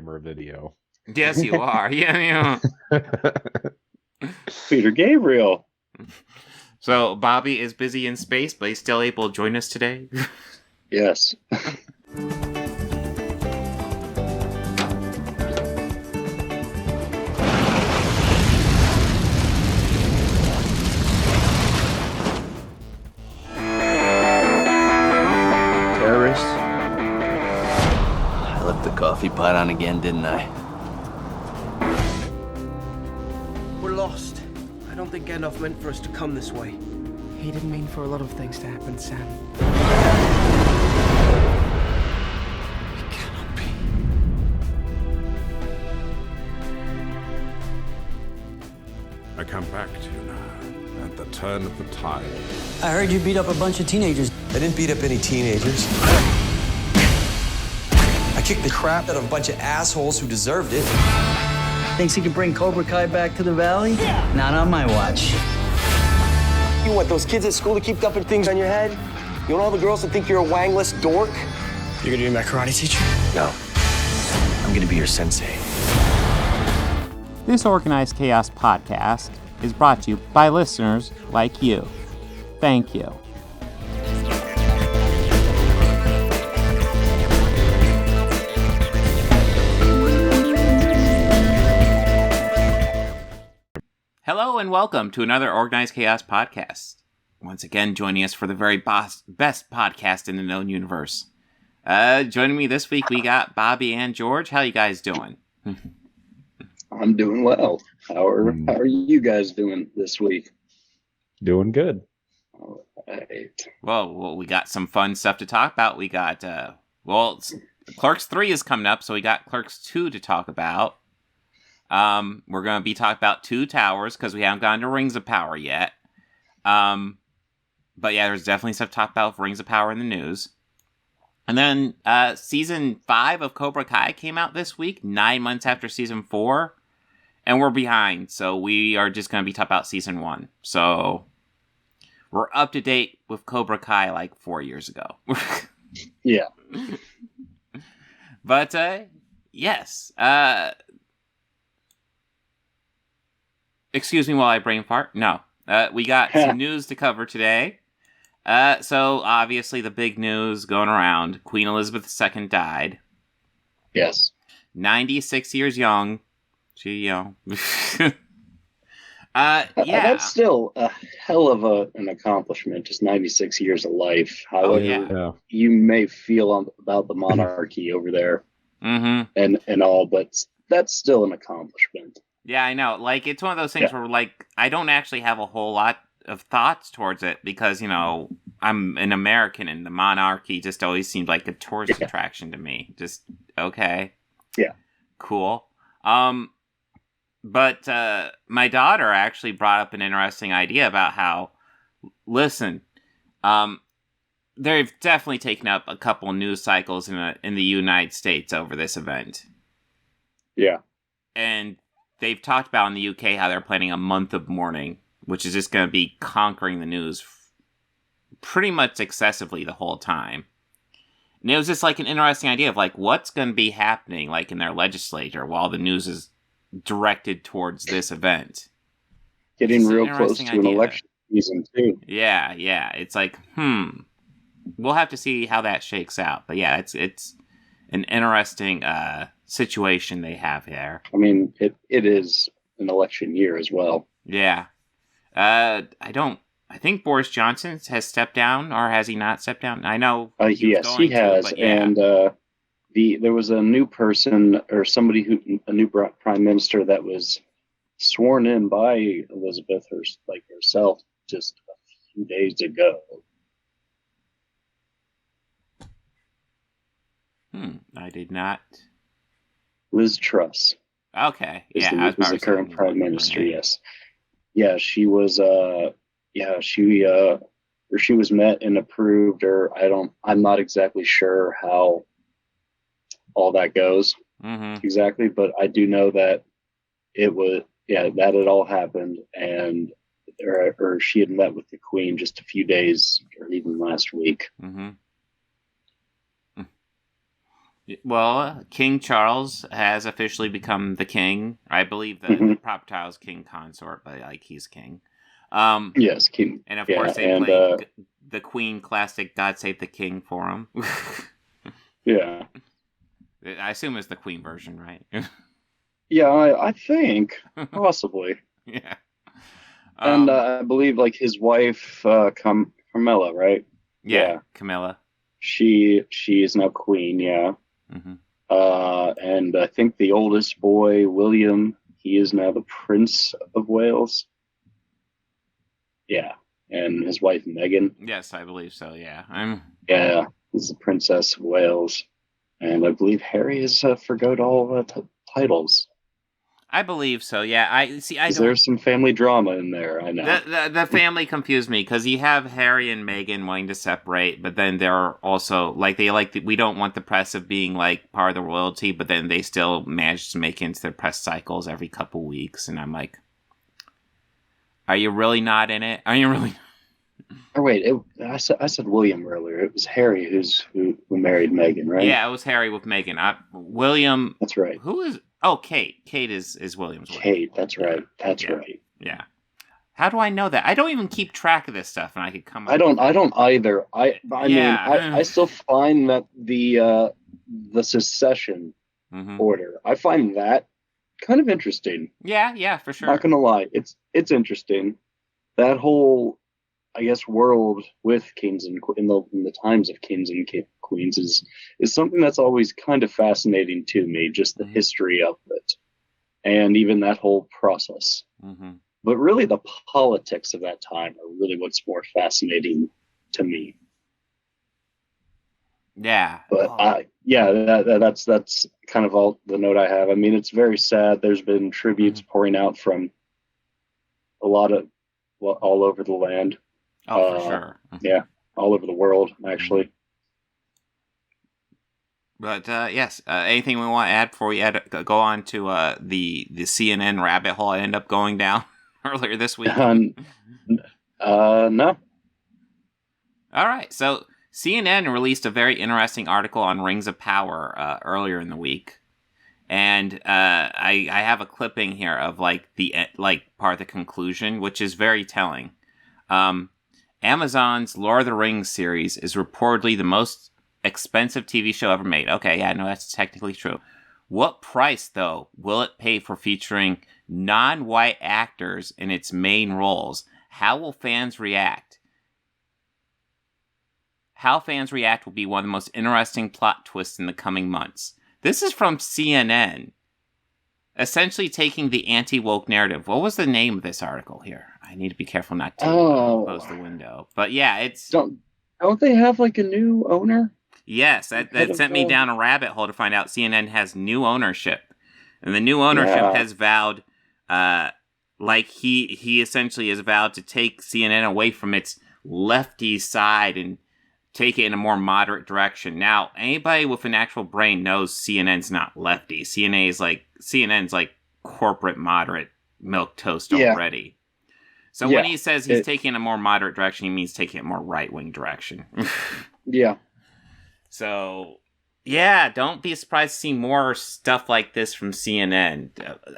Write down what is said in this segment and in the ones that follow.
camera video. Yes, you are. Yeah. Peter Gabriel. So Bobby is busy in space, but he's still able to join us today. Yes. Terrorists? I left the coffee pot on again, didn't I? We're lost. I don't think Gandalf meant for us to come this way. He didn't mean for a lot of things to happen, Sam. It cannot be. I come back to you now, at the turn of the tide. I heard you beat up a bunch of teenagers. I didn't beat up any teenagers. I kicked the crap out of a bunch of assholes who deserved it. Thinks he can bring Cobra Kai back to the valley? Yeah. Not on my watch. You want those kids at school to keep dumping things on your head? You want all the girls to think you're a wangless dork? You're gonna be my karate teacher? No. I'm gonna be your sensei. This Organized Chaos podcast is brought to you by listeners like you. Thank you. Hello and welcome to another Organized Chaos podcast. Once again, joining us for the very best podcast in the known universe. Joining me this week, we got Bobby and George. How you guys doing? I'm doing well. How are you guys doing this week? Doing good. All right. Well, we got some fun stuff to talk about. We got, Clerks 3 is coming up, so we got Clerks 2 to talk about. We're going to be talking about Two Towers, because we haven't gotten to Rings of Power yet. But yeah, there's definitely stuff to talk about for Rings of Power in the news. And then, Season 5 of Cobra Kai came out this week, 9 months after Season 4. And we're behind, so we are just going to be talking about Season 1. So, we're up to date with Cobra Kai like 4 years ago. Yeah. But, yes. Excuse me while I brain fart. No. We got some news to cover today. So, obviously, the big news going around. Queen Elizabeth II died. Yes. 96 years young. She, yeah. That's still a hell of an accomplishment, just 96 years of life. However, you may feel about the monarchy over there and all, but that's still an accomplishment. Yeah, I know. Like, it's one of those things where, like, I don't actually have a whole lot of thoughts towards it because, you know, I'm an American and the monarchy just always seemed like a tourist attraction to me. Just, okay. Yeah. Cool. But my daughter actually brought up an interesting idea about how, listen, they've definitely taken up a couple news cycles in the United States over this event. Yeah. And they've talked about in the UK how they're planning a month of mourning, which is just going to be conquering the news pretty much excessively the whole time. And it was just like an interesting idea of like what's going to be happening like in their legislature while the news is directed towards this event. Getting real close to an election season too. Yeah. It's like, we'll have to see how that shakes out. But yeah, it's an interesting situation they have here. I mean, it is an election year as well. Yeah. I think Boris Johnson has stepped down, or has he not stepped down? I know. Yes, he has. And there was a new person or a new prime minister that was sworn in by Elizabeth herself just a few days ago. I did not. Liz Truss. Okay. Is the current prime minister, yes. Yeah, she was she was met and approved, or I'm not exactly sure how all that goes exactly, but I do know that that it all happened, and or she had met with the Queen just a few days or even last week. Well, King Charles has officially become the king. I believe the proper title is King Consort, but like he's king. Yes, king. And of course, they played the Queen classic "God Save the King" for him. Yeah. I assume it's the Queen version, right? Yeah, I think possibly. Yeah. And I believe like his wife, Carmela, right? Yeah, Camilla. She is now queen. Yeah. Mm-hmm. And I think the oldest boy, William, he is now the Prince of Wales. Yeah, and his wife Meghan. Yes, I believe so. Yeah, Yeah, he's the Princess of Wales, and I believe Harry has forgot all titles. I believe so. Yeah, I see. There's some family drama in there. I know. The family confused me because you have Harry and Meghan wanting to separate, but then they're also we don't want the press of being like part of the royalty, but then they still manage to make it into their press cycles every couple weeks, and I'm like, are you really not in it? Are you really? Oh wait, I said William earlier. It was Harry who married Meghan, right? Yeah, it was Harry with Meghan. William. That's right. Who is? Oh, Kate. Kate is William's wife. Kate, that's right. That's right. Yeah. How do I know that? I don't even keep track of this stuff, and I could come. I don't either. I mean, I still find that the secession order. I find that kind of interesting. Yeah, for sure. Not gonna lie, it's interesting. That whole, I guess, world with kings and in the times of kings and queens is something that's always kind of fascinating to me. Just the history of it, and even that whole process. Mm-hmm. But really, the politics of that time are really what's more fascinating to me. Yeah. But that's kind of all the note I have. I mean, it's very sad. There's been tributes pouring out from a lot of all over the land. Oh, for sure. Yeah, all over the world, actually. But yes, anything we want to add before we go on to the CNN rabbit hole I ended up going down earlier this week? No. All right, so CNN released a very interesting article on Rings of Power earlier in the week, and I have a clipping here of the part of the conclusion, which is very telling. Amazon's Lord of the Rings series is reportedly the most expensive TV show ever made. Okay, yeah, no, that's technically true. What price, though, will it pay for featuring non-white actors in its main roles? How will fans react? How fans react will be one of the most interesting plot twists in the coming months. This is from CNN, essentially taking the anti-woke narrative. What was the name of this article here? I need to be careful not to close the window. But yeah, it's... Don't they have a new owner? Yes, that sent me down a rabbit hole to find out CNN has new ownership. And the new ownership has vowed, he essentially has vowed to take CNN away from its lefty side and take it in a more moderate direction. Now, anybody with an actual brain knows CNN's not lefty. CNN's like corporate moderate milquetoast already. So when he says he's taking a more moderate direction, he means taking a more right-wing direction. Yeah. So, yeah, don't be surprised to see more stuff like this from CNN.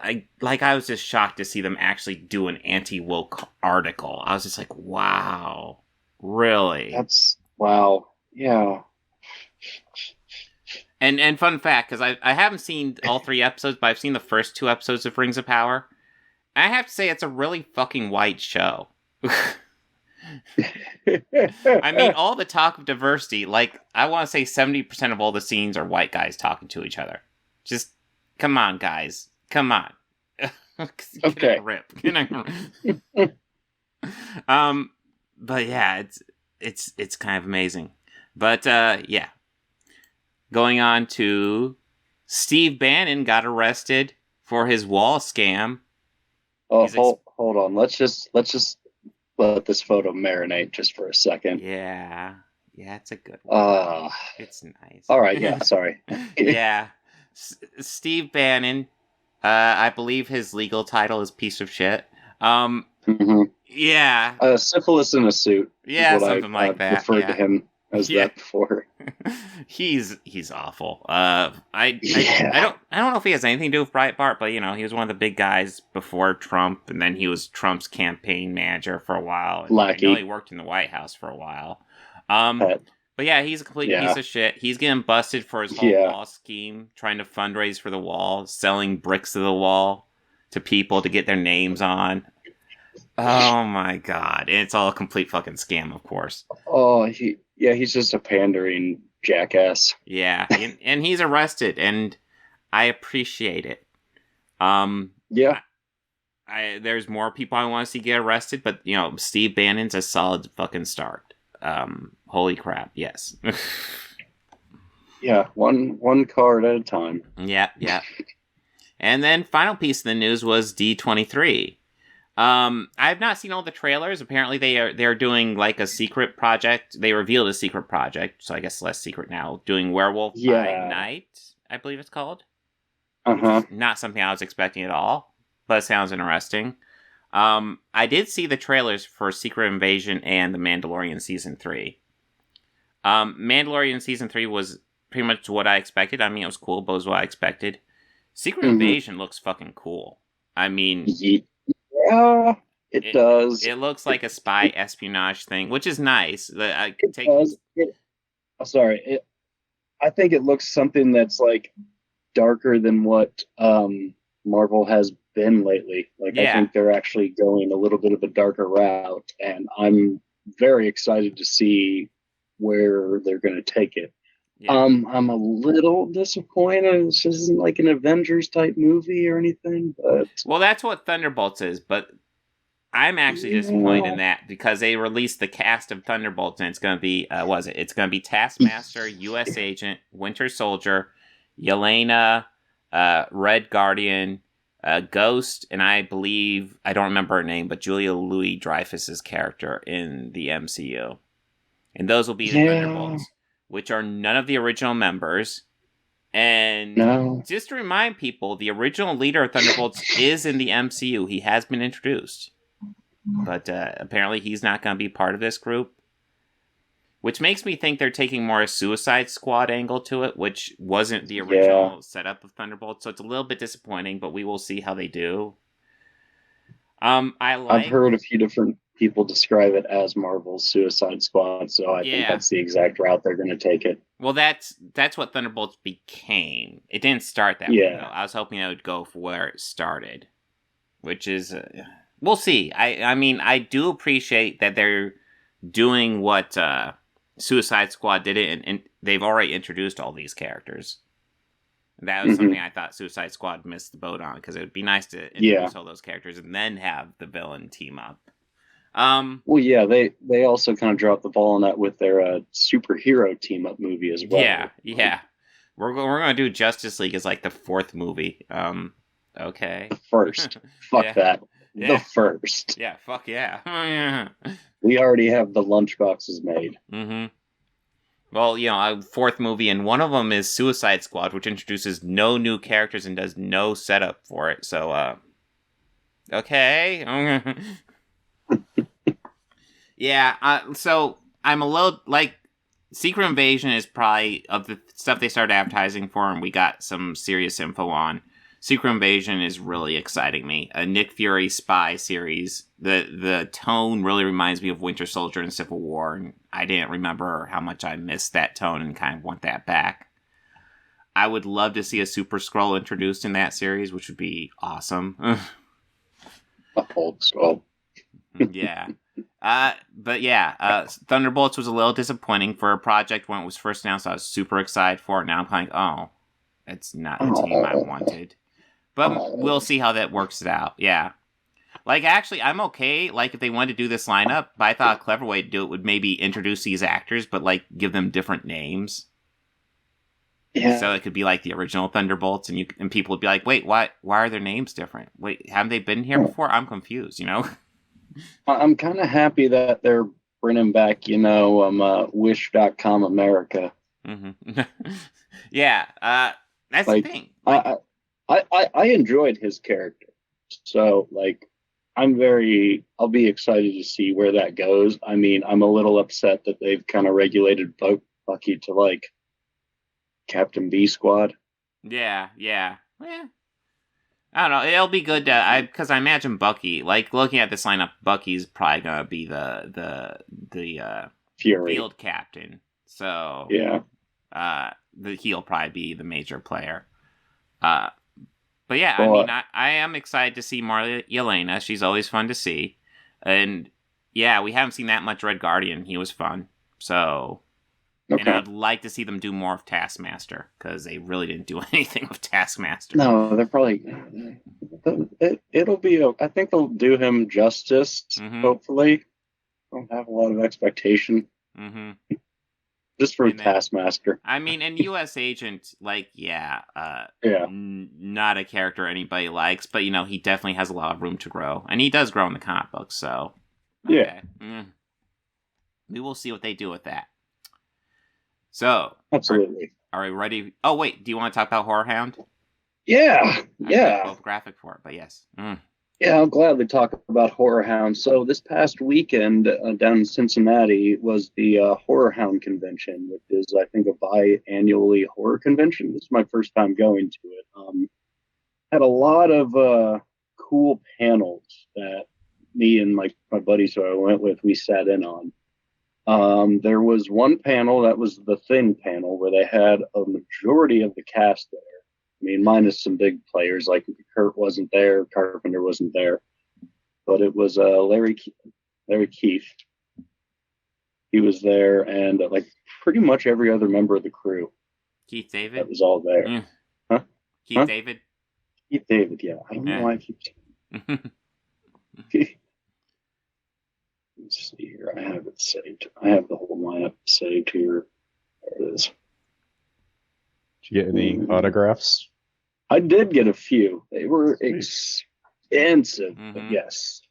I was just shocked to see them actually do an anti-woke article. I was just like, wow, really? Wow, yeah. And fun fact, because I haven't seen all 3 episodes, but I've seen the first 2 episodes of Rings of Power. I have to say, it's a really fucking white show. I mean, all the talk of diversity, I want to say 70% of all the scenes are white guys talking to each other. Just, come on, guys. Come on. Okay. Get a grip. But yeah, it's kind of amazing. But, yeah. Going on to Steve Bannon got arrested for his wall scam. Oh, hold on. Let's just let this photo marinate just for a second. Yeah, it's a good one. It's nice. All right, yeah, sorry. Yeah. Steve Bannon, I believe his legal title is piece of shit. Mm-hmm. Yeah. Syphilis in a suit. Yeah, something like that. Referred to him. as that before. He's awful. I don't know if he has anything to do with Breitbart, but he was one of the big guys before Trump, and then he was Trump's campaign manager for a while. And I know he worked in the White House for a while. But yeah, he's a complete piece of shit. He's getting busted for his whole wall scheme, trying to fundraise for the wall, selling bricks of the wall to people to get their names on. Oh my god. And it's all a complete fucking scam, of course. Oh, he's just a pandering jackass. Yeah, and he's arrested, and I appreciate it. There's more people I want to see get arrested, but Steve Bannon's a solid fucking start. Holy crap, yes. Yeah, one card at a time. Yeah. And then final piece of the news was D23. I've not seen all the trailers. Apparently they're doing like a secret project. They revealed a secret project, so I guess less secret now. Doing Werewolf by Night, I believe it's called. Not something I was expecting at all, but it sounds interesting. I did see the trailers for Secret Invasion and The Mandalorian Season 3. Mandalorian Season 3 was pretty much what I expected. I mean, it was cool, but it was what I expected. Secret Invasion looks fucking cool. I mean... Yeah, it does. It looks like a spy espionage thing, which is nice. I think it looks something that's like darker than what Marvel has been lately. I think they're actually going a little bit of a darker route, and I'm very excited to see where they're going to take it. Yeah. I'm a little disappointed. This isn't like an Avengers type movie or anything, but well, that's what Thunderbolts is. But I'm actually disappointed in that because they released the cast of Thunderbolts, and it's going to be It's going to be Taskmaster, U.S. Agent, Winter Soldier, Yelena, Red Guardian, Ghost, and I believe I don't remember her name, but Julia Louis-Dreyfus's character in the MCU, and those will be the Thunderbolts, which are none of the original members. And just to remind people, the original leader of Thunderbolts is in the MCU. He has been introduced. But apparently he's not going to be part of this group. Which makes me think they're taking more a Suicide Squad angle to it, which wasn't the original setup of Thunderbolts. So it's a little bit disappointing, but we will see how they do. I've heard a few different people describe it as Marvel's Suicide Squad, so I think that's the exact route they're going to take it. Well, that's what Thunderbolts became. It didn't start that way, though. I was hoping it would go for where it started, which is... we'll see. I mean, I do appreciate that they're doing what Suicide Squad did it, and they've already introduced all these characters. That was something I thought Suicide Squad missed the boat on, because it would be nice to introduce all those characters and then have the villain team up. Well, yeah, they also kind of dropped the ball on that with their superhero team up movie as well. Yeah. We're going to do Justice League as like the fourth movie. Okay. First. Fuck that. The first. Yeah, fuck yeah. We already have the lunchboxes made. Mm-hmm. Well, a fourth movie, and one of them is Suicide Squad, which introduces no new characters and does no setup for it. So, okay. Yeah, so I'm a little, Secret Invasion is probably, of the stuff they started advertising for and we got some serious info on, Secret Invasion is really exciting me. A Nick Fury spy series. The tone really reminds me of Winter Soldier and Civil War, and I didn't remember how much I missed that tone and kind of want that back. I would love to see a Super Skrull introduced in that series, which would be awesome. Old Skrull. Yeah. Thunderbolts was a little disappointing for a project when it was first announced. I was super excited for it. Now I'm kind of like, it's not the team I wanted. But we'll see how that works it out. Yeah. Actually, I'm okay, if they wanted to do this lineup, but I thought a clever way to do it would maybe introduce these actors, but, give them different names. Yeah. So it could be the original Thunderbolts, and people would be like, wait, why are their names different? Wait, haven't they been here before? I'm confused, I'm kind of happy that they're bringing back, Wish.com America. Mm-hmm. Yeah, that's the thing. I enjoyed his character. So, I'll be excited to see where that goes. I mean, I'm a little upset that they've kind of regulated Bucky to like Captain B Squad. Yeah. I don't know. It'll be good to because I imagine Bucky, like looking at this lineup, Bucky's probably gonna be the Fury field captain. So yeah, he'll probably be the major player. But yeah, I mean, I am excited to see more Yelena. She's always fun to see, and yeah, we haven't seen that much Red Guardian. He was fun. So. Okay. And I'd like to see them do more of Taskmaster, because they really didn't do anything with Taskmaster. No, they're probably... It'll be... I think they'll do him justice, hopefully. I don't have a lot of expectation. Just for Taskmaster. I mean, and U.S. Agent, like, not a character anybody likes, but, he definitely has a lot of room to grow. And he does grow in the comic books, so... Okay. Yeah. We will see what they do with that. So, absolutely. Are we ready? Oh, wait. Do you want to talk about Horrorhound? Yeah. Both graphic for it, but yes. Yeah, I'll gladly talk about Horrorhound. So this past weekend down in Cincinnati was the Horrorhound convention, which is, I think, a biannually horror convention. This is my first time going to it. Had a lot of cool panels that me and my buddies who I went with, we sat in on. There was one panel that was the Thing panel where they had a majority of the cast there. I mean, minus some big players like Kurt wasn't there, Carpenter wasn't there, but it was Larry Keith. He was there, and like pretty much every other member of the crew. Keith David. That was all there. Huh? Keith David. Keith David. Yeah, I don't know why I keep. Let's see here. I have it saved. I have the whole lineup saved here. There it is. Did you get any autographs? I did get a few. They were expensive, but yes.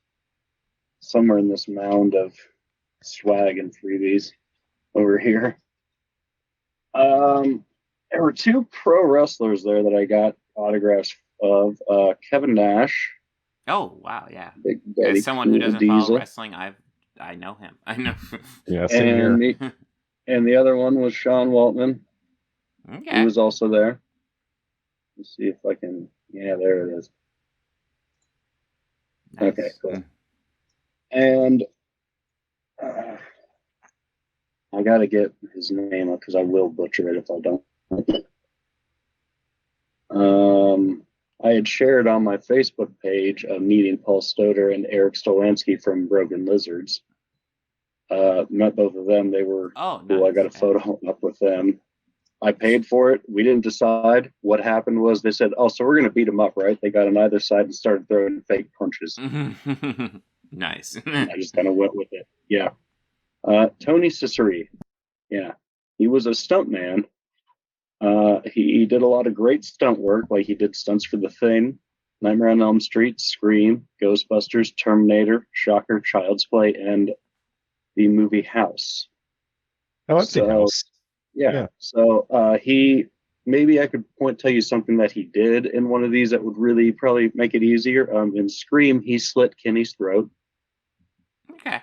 Somewhere in this mound of swag and freebies over here. There were two pro wrestlers there that I got autographs of. Kevin Nash. Oh, wow, yeah. As someone who doesn't follow wrestling, I know him. I know. Yeah, same here. And the other one was Sean Waltman. Okay. He was also there. Let's see if I can. Yeah, there it is. Nice. Okay, cool. And I got to get his name up because I will butcher it if I don't. I had shared on my Facebook page a meeting Paul Stoder and Eric Stolansky from Broken Lizards. Met both of them. They were cool. Nice. I got a photo up with them. I paid for it. We didn't decide. What happened was they said, "Oh, so we're going to beat them up, right?" They got on either side and started throwing fake punches. Nice. I just kind of went with it. Yeah. Tony Ciceri. Yeah. He was a stuntman. He did a lot of great stunt work, like he did stunts for The Thing, Nightmare on Elm Street, Scream, Ghostbusters, Terminator, Shocker, Child's Play, and the movie House. Oh, I've seen House. Yeah. So maybe I could tell you something that he did in one of these that would really probably make it easier. In Scream, he slit Kenny's throat. Okay.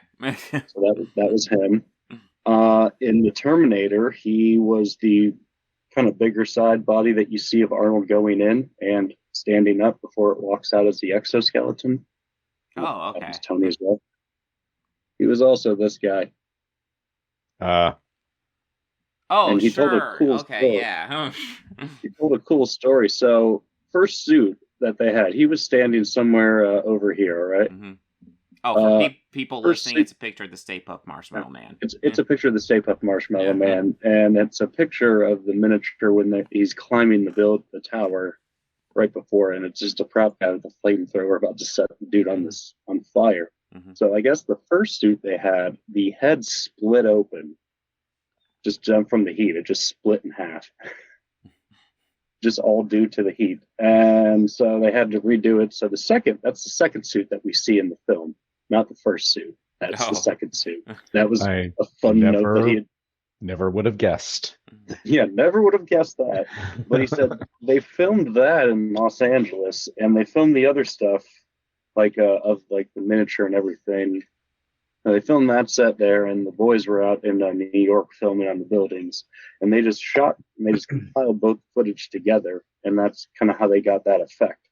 So that was him. In the Terminator, he was the kind of bigger side body that you see of Arnold going in and standing up before it walks out as the exoskeleton. Oh, okay. That was Tony as well. He was also this guy. And he told a cool story. Yeah. He told a cool story. So, first suit that they had, he was standing somewhere over here, right? Mm-hmm. Oh, for people listening, it's a picture of the Stay Puft Marshmallow Man. It's a picture of the Stay Puft Marshmallow Man, and it's a picture of the miniature when he's climbing the tower right before, and it's just a prop guy with a flamethrower about to set the dude on fire. Mm-hmm. So I guess the first suit they had, the head split open, just from the heat. It just split in half. Just all due to the heat. And so they had to redo it. So that's the second suit that we see in the film, not the first suit. That's the second suit. That was a fun note that he never would have guessed. Yeah, never would have guessed that. But he said they filmed that in Los Angeles, and they filmed the other stuff of like the miniature and everything. They filmed that set there, and the boys were out in New York filming on the buildings, and they just compiled both footage together, and that's kind of how they got that effect.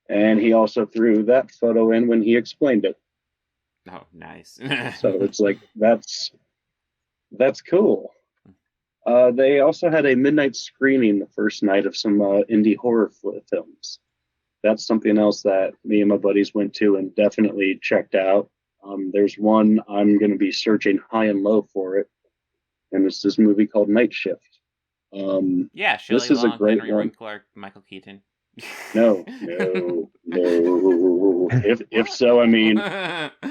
And he also threw that photo in when he explained it. Oh, nice. So it's like that's cool. They also had a midnight screening the first night of some indie horror films. That's something else that me and my buddies went to and definitely checked out. There's one I'm going to be searching high and low for it, and it's this movie called Night Shift. Yeah, Shelley this is Long, a great Henry one. Winkler, Michael Keaton. No. If so, I mean,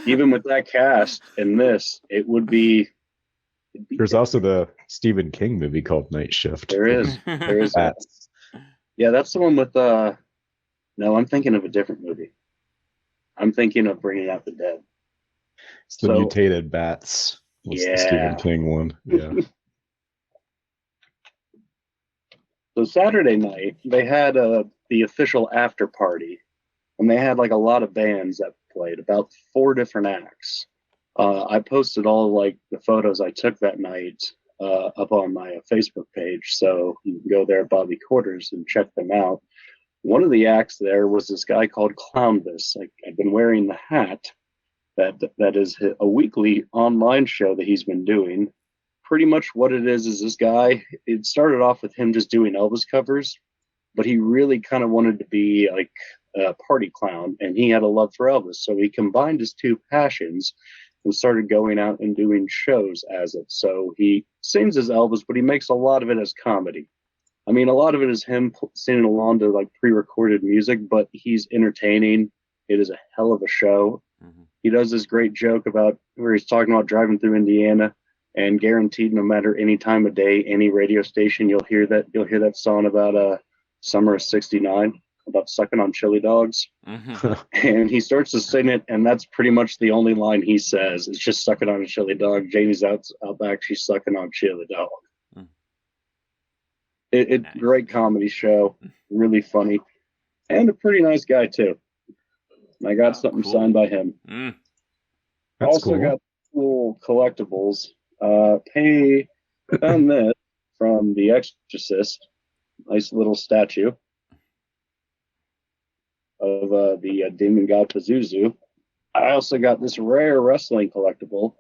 even with that cast in this, it would be. There's also the Stephen King movie called Night Shift. There is. Bats. Yeah, that's the one with. No, I'm thinking of a different movie. I'm thinking of Bringing Out the Dead. It's the mutated bats. Was the Stephen King one. Yeah. So Saturday night, they had the official after party, and they had like a lot of bands that played, about 4 different acts. I posted all like the photos I took that night up on my Facebook page, so you can go there, Bobby Quarters, and check them out. One of the acts there was this guy called Clownvis. I've been wearing the hat. That is a weekly online show that he's been doing. Pretty much what it is this guy, it started off with him just doing Elvis covers, but he really kind of wanted to be like a party clown, and he had a love for Elvis. So he combined his 2 passions and started going out and doing shows as it. So he sings as Elvis, but he makes a lot of it as comedy. I mean, a lot of it is him singing along to like pre-recorded music, but he's entertaining. It is a hell of a show. Mm-hmm. He does this great joke about where he's talking about driving through Indiana, and guaranteed no matter any time of day, any radio station, you'll hear that song about summer of '69 about sucking on chili dogs. Mm-hmm. And he starts to sing it, and that's pretty much the only line he says. It's just sucking on a chili dog. Janie's out back, she's sucking on chili dog. Mm. It's nice. Great comedy show, really funny, and a pretty nice guy too. I got something signed by him. Mm. That's also cool. Got cool collectibles. Found this from The Exorcist. Nice little statue of the demon god Pazuzu. I also got this rare wrestling collectible.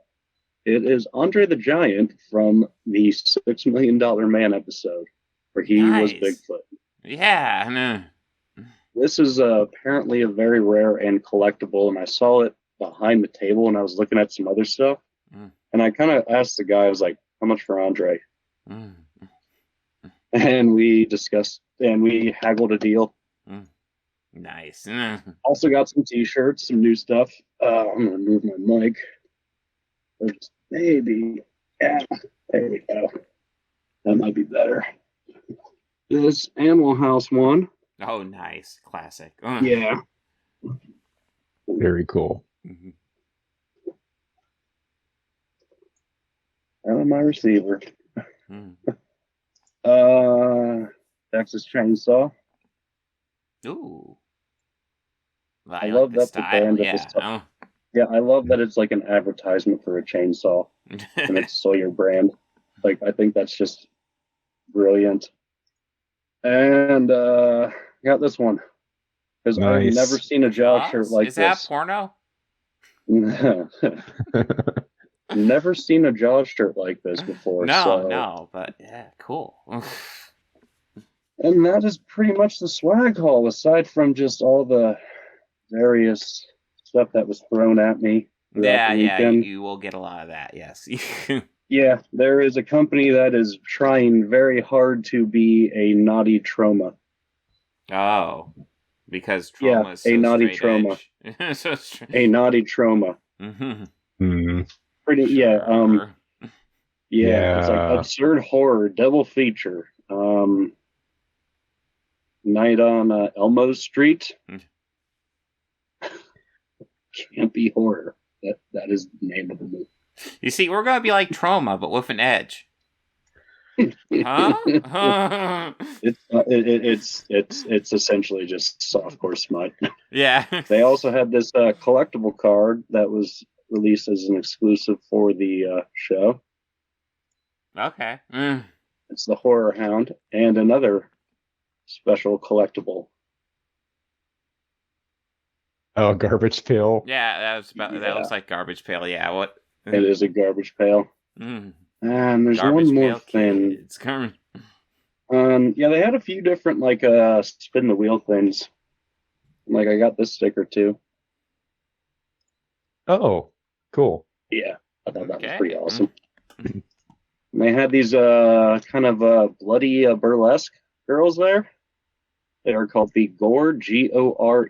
It is Andre the Giant from the $6 Million Man episode, where he was Bigfoot. Yeah, I know. This is apparently a very rare and collectible, and I saw it behind the table when I was looking at some other stuff. Mm. And I kind of asked the guy, I was like, how much for Andre? Mm. And we discussed, and we haggled a deal. Mm. Nice. Also got some t-shirts, some new stuff. I'm going to move my mic. Maybe. Yeah, there we go. That might be better. This Animal House one. Oh, nice. Classic. Yeah. Very cool. Mm-hmm. And my receiver. Mm. Texas Chainsaw. Ooh. Well, I love like the style. Yeah, I love that it's like an advertisement for a chainsaw, and it's Sawyer brand. Like, I think that's just brilliant. And got this one because nice. I've never seen a job shirt like this. Is that porno? Never seen a Jaws shirt like this before. No, but yeah, cool. And that is pretty much the swag haul, aside from just all the various stuff that was thrown at me. Yeah, you will get a lot of that, yes. Yeah, there is a company that is trying very hard to be a naughty trauma. Oh, because trauma is so a naughty trauma. So a naughty trauma. Mm-hmm. Mm-hmm. Pretty, sure. Yeah, it's like absurd horror, double feature. Night on Elmo Street. Can't be horror. That is the name of the movie. You see, we're gonna be like Trauma, but with an edge. Huh? It's essentially just softcore smut. Yeah. They also had this collectible card that was released as an exclusive for the show. Okay. It's the Horrorhound and another special collectible. Oh, garbage pail. Yeah, that looks like garbage pail. Yeah, what? It is a garbage pail. And there's Garbage one more pail thing. Kids. Come. Yeah, they had a few different spin the wheel things. Like I got this sticker too. Oh, cool. Yeah, I thought that was pretty awesome. And they had these kind of bloody burlesque girls there. They are called the Gore, Gore.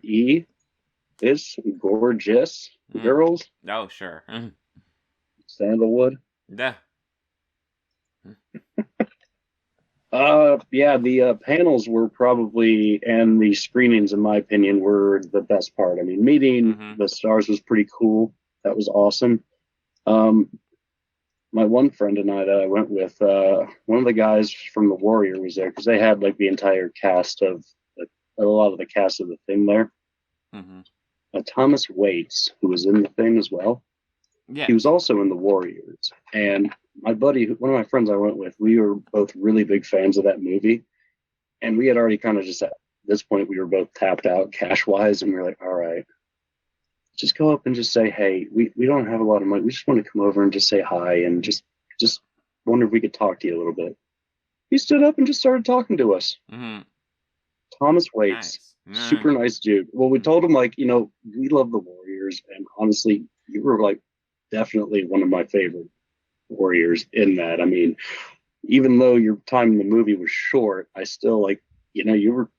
Is gorgeous girls. Oh, sure. Sandalwood. Yeah. Yeah, the panels were probably, and the screenings, in my opinion, were the best part. I mean, meeting the stars was pretty cool. That was awesome. My one friend and I that I went with, one of the guys from The Warrior was there because they had like the entire cast of, a lot of the cast of the thing there. Thomas Waits, who was in the thing as well. Yeah. He was also in The Warriors. And my buddy, one of my friends I went with, we were both really big fans of that movie. And we had already kind of just, at this point, we were both tapped out cash-wise. And we were like, all right, just go up and just say, hey, we don't have a lot of money. We just want to come over and just say hi and just wonder if we could talk to you a little bit. He stood up and just started talking to us. Thomas Waits. Nice. Super nice dude. Well, we told him, we love the Warriors, and honestly, you were definitely one of my favorite Warriors in that. I mean, even though your time in the movie was short, I still you were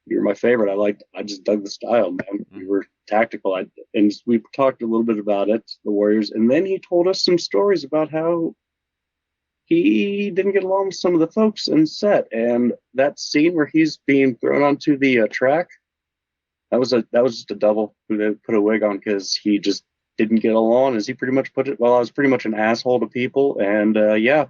my favorite. I just dug the style, man. You were tactical. And we talked a little bit about it, the Warriors, and then he told us some stories about how he didn't get along with some of the folks in set, and that scene where he's being thrown onto the track, that was just a double who they put a wig on because he just didn't get along, as he pretty much put it. Well, I was pretty much an asshole to people, and yeah.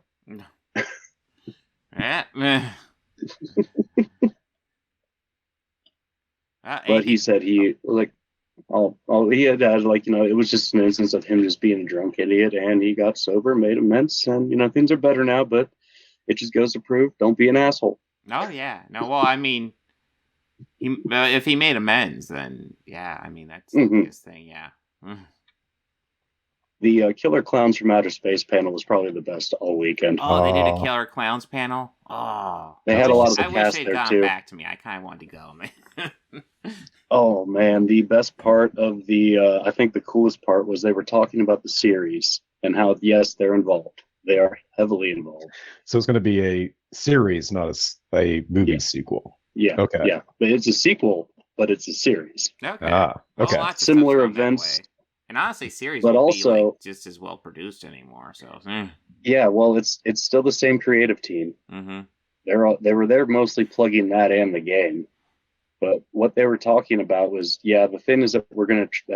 But he said he it was just an instance of him just being a drunk idiot, and he got sober, made amends, and things are better now. But it just goes to prove, don't be an asshole. Oh yeah, no. Well, I mean, if he made amends, then yeah, I mean that's the biggest thing. Yeah. The Killer Clowns from Outer Space panel was probably the best all weekend. Oh, they did a Killer Clowns panel. Oh, they had a lot of the cast there too. I wish they'd gone back to me. I kind of wanted to go, man. Oh man, the best part of I think the coolest part was they were talking about the series and how, yes, they're involved. They are heavily involved. So it's going to be a series, not a movie sequel. Yeah. Okay. Yeah, but it's a sequel, but it's a series. Okay. Okay. Well, similar events. And honestly, series but won't also be just as well produced anymore. So yeah, well, it's still the same creative team. They were there mostly plugging that and the game. But what they were talking about was, the thing is that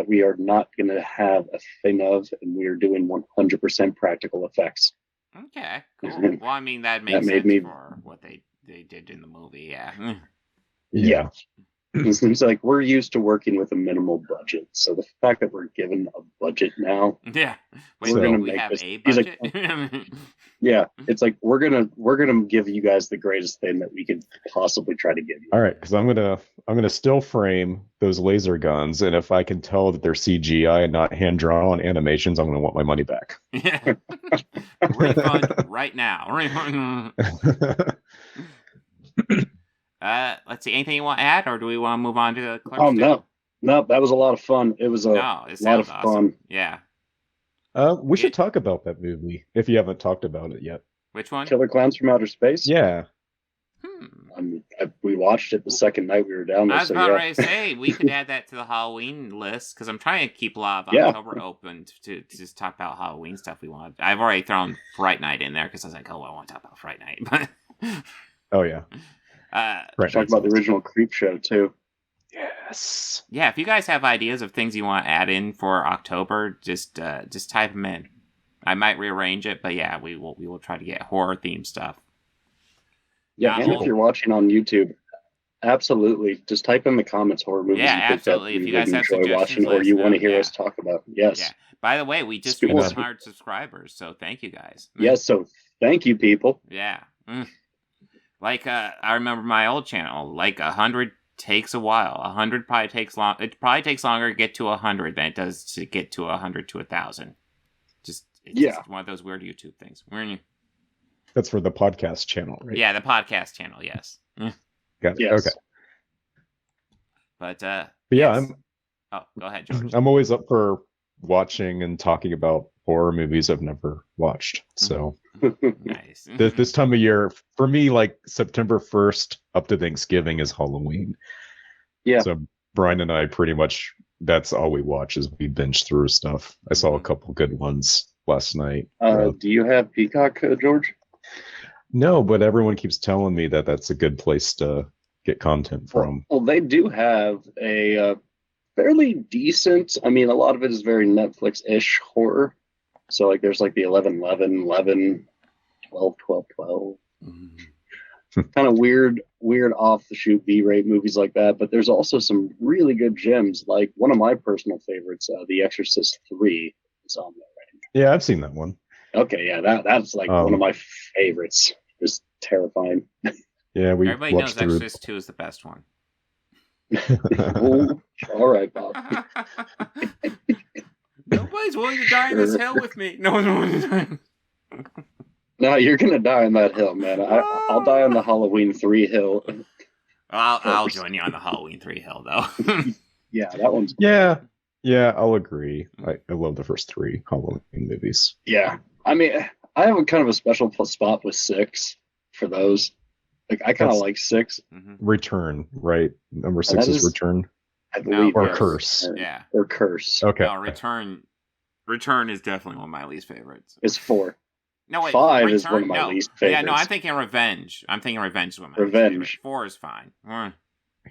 we are not gonna have a thing of, and we are doing 100% practical effects. Okay, cool. Well, I mean that makes sense for what they did in the movie. Yeah. Yeah. It seems like we're used to working with a minimal budget, so the fact that we're given a budget now, we're gonna make this. A budget? It's like we're gonna give you guys the greatest thing that we could possibly try to give you. All right, because I'm gonna still frame those laser guns, and if I can tell that they're CGI and not hand drawn animations, I'm gonna want my money back. Yeah, refund right now. Let's see. Anything you want to add, or do we want to move on to the Clerks? Oh no, that was a lot of fun. It was a lot of awesome. fun. Yeah. We should talk about that movie if you haven't talked about it yet. Which one? Killer Clowns from Outer Space. Yeah. We watched it the second night we were down there. I was about ready to say we could add that to the Halloween list because I'm trying to keep a lot of October open to just talk about Halloween stuff we want. I've already thrown Fright Night in there because I was like, I want to talk about Fright Night. But oh yeah. Right. Talk about the original Creep Show too. Yes. Yeah, if you guys have ideas of things you want to add in for October, just type them in. I might rearrange it, but yeah, we will try to get horror themed stuff Yeah, and if you're watching on YouTube, absolutely, just type in the comments horror movies. Yeah, you think absolutely. that If you you guys would have enjoy suggestions, watching, or let you us want to know. hear us talk about. Yes. Yeah. By the way, we just Speaking reached of- 100 subscribers, so thank you guys. Yes, so thank you, people. Yeah. Like, I remember my old channel, like 100 takes a while. 100 probably takes long. It probably takes longer to get to 100 than it does to get to 100 to 1,000. It's just one of those weird YouTube things. That's for the podcast channel, right? Yeah, the podcast channel, yes. Got it. Yes. Okay. But yeah, yes. Oh, go ahead, George. I'm always up for watching and talking about horror movies I've never watched. So nice. this time of year, for me, like September 1st up to Thanksgiving is Halloween. Yeah. So Brian and I pretty much, that's all we watch is we binge through stuff. I saw a couple good ones last night. Do you have Peacock, George? No, but everyone keeps telling me that that's a good place to get content from. Well, they do have a fairly decent, I mean, a lot of it is very Netflix-ish horror. So, like, there's like the 11-11-11, 12-12-12. Kind of weird off-the-shoot B-rate movies like that. But there's also some really good gems. Like, one of my personal favorites, The Exorcist 3, is on there. Yeah, I've seen that one. Okay, yeah, that's like one of my favorites. Just terrifying. Yeah, we Everybody knows watched through. Exorcist 2 is the best one. Oh, all right, Bob. Nobody's willing to die in this hill with me. No one's willing to die. No, you're gonna die on that hill, man. I'll die on the Halloween 3 hill. I'll join you on the Halloween 3 hill, though. Yeah, that one's... Yeah, I'll agree. I love the first 3 Halloween movies. Yeah, I mean, I have a kind of a special spot with 6 for those. Like, I kind of like 6. Return, right? Number 6 is Return. I believe. Or Curse. Yeah. Or Curse. Okay. No, Return is definitely one of my least favorites. It's 4. No, wait. 5 is one of my least favorites. Yeah, no, I'm thinking Revenge. Is one of my least favorites. Revenge. 4 is fine.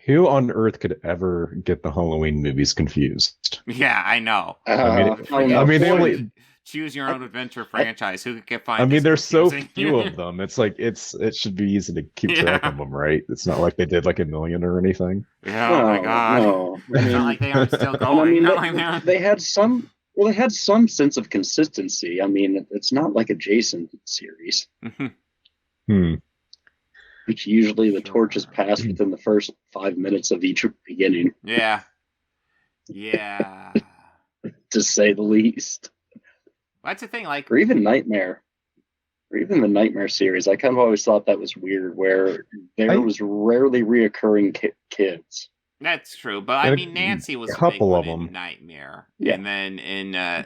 Who on earth could ever get the Halloween movies confused? Yeah, I know. I mean, they only choose your own adventure franchise. Who could find? I mean, there's so confusing? few of them. It's like it should be easy to keep track of them, right? It's not like they did like a million or anything. Yeah, oh my god! No. It's not like they aren't still going. I mean, they had some. Well, they had some sense of consistency. I mean, it's not like a Jason series. Which usually the torch is passed within the first 5 minutes of each beginning. Yeah. To say the least. That's the thing, like... Or even Nightmare. Or even the Nightmare series. I kind of always thought that was weird, where there was rarely reoccurring kids. That's true, but I mean, Nancy was a couple of them in Nightmare. Yeah. And then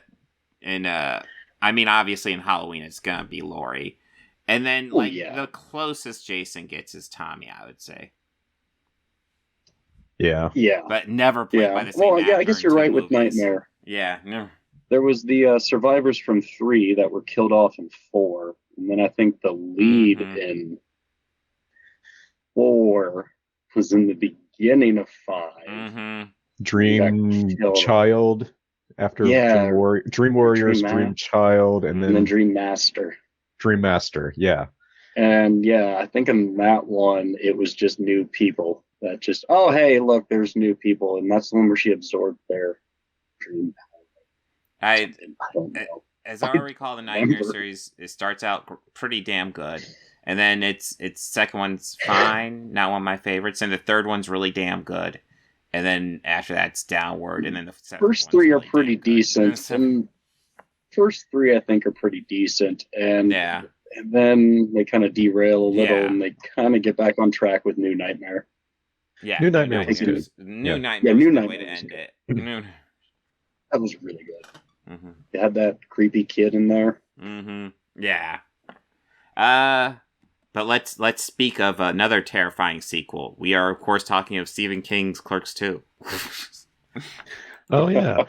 I mean, obviously in Halloween it's gonna be Laurie. And then, the closest Jason gets is Tommy, I would say. Yeah. Yeah. But never played by the same actor. Yeah, I guess you're right with Nightmare. Yeah, no. There was the survivors from 3 that were killed off in 4. And then I think the lead in 4 was in the beginning of 5. Dream Child after Dream Warriors, Dream Child, and then Dream Master. Dream Master, yeah. And I think in that one it was just new people that just, oh hey, look, there's new people, and that's the one where she absorbed their dream power. I don't know. As I recall, the Nightmare series, it starts out pretty damn good, and then its second one's fine, not one of my favorites, and the third one's really damn good, and then after that it's downward, and then the first 3 are pretty decent. And first 3 I think are pretty decent, and then they kind of derail a little, and they kind of get back on track with New Nightmare. Yeah, New Nightmare was good. New Nightmare was the way to end it. That was really good. They had that creepy kid in there. Yeah. But let's speak of another terrifying sequel. We are, of course, talking of Stephen King's Clerks II. Oh yeah.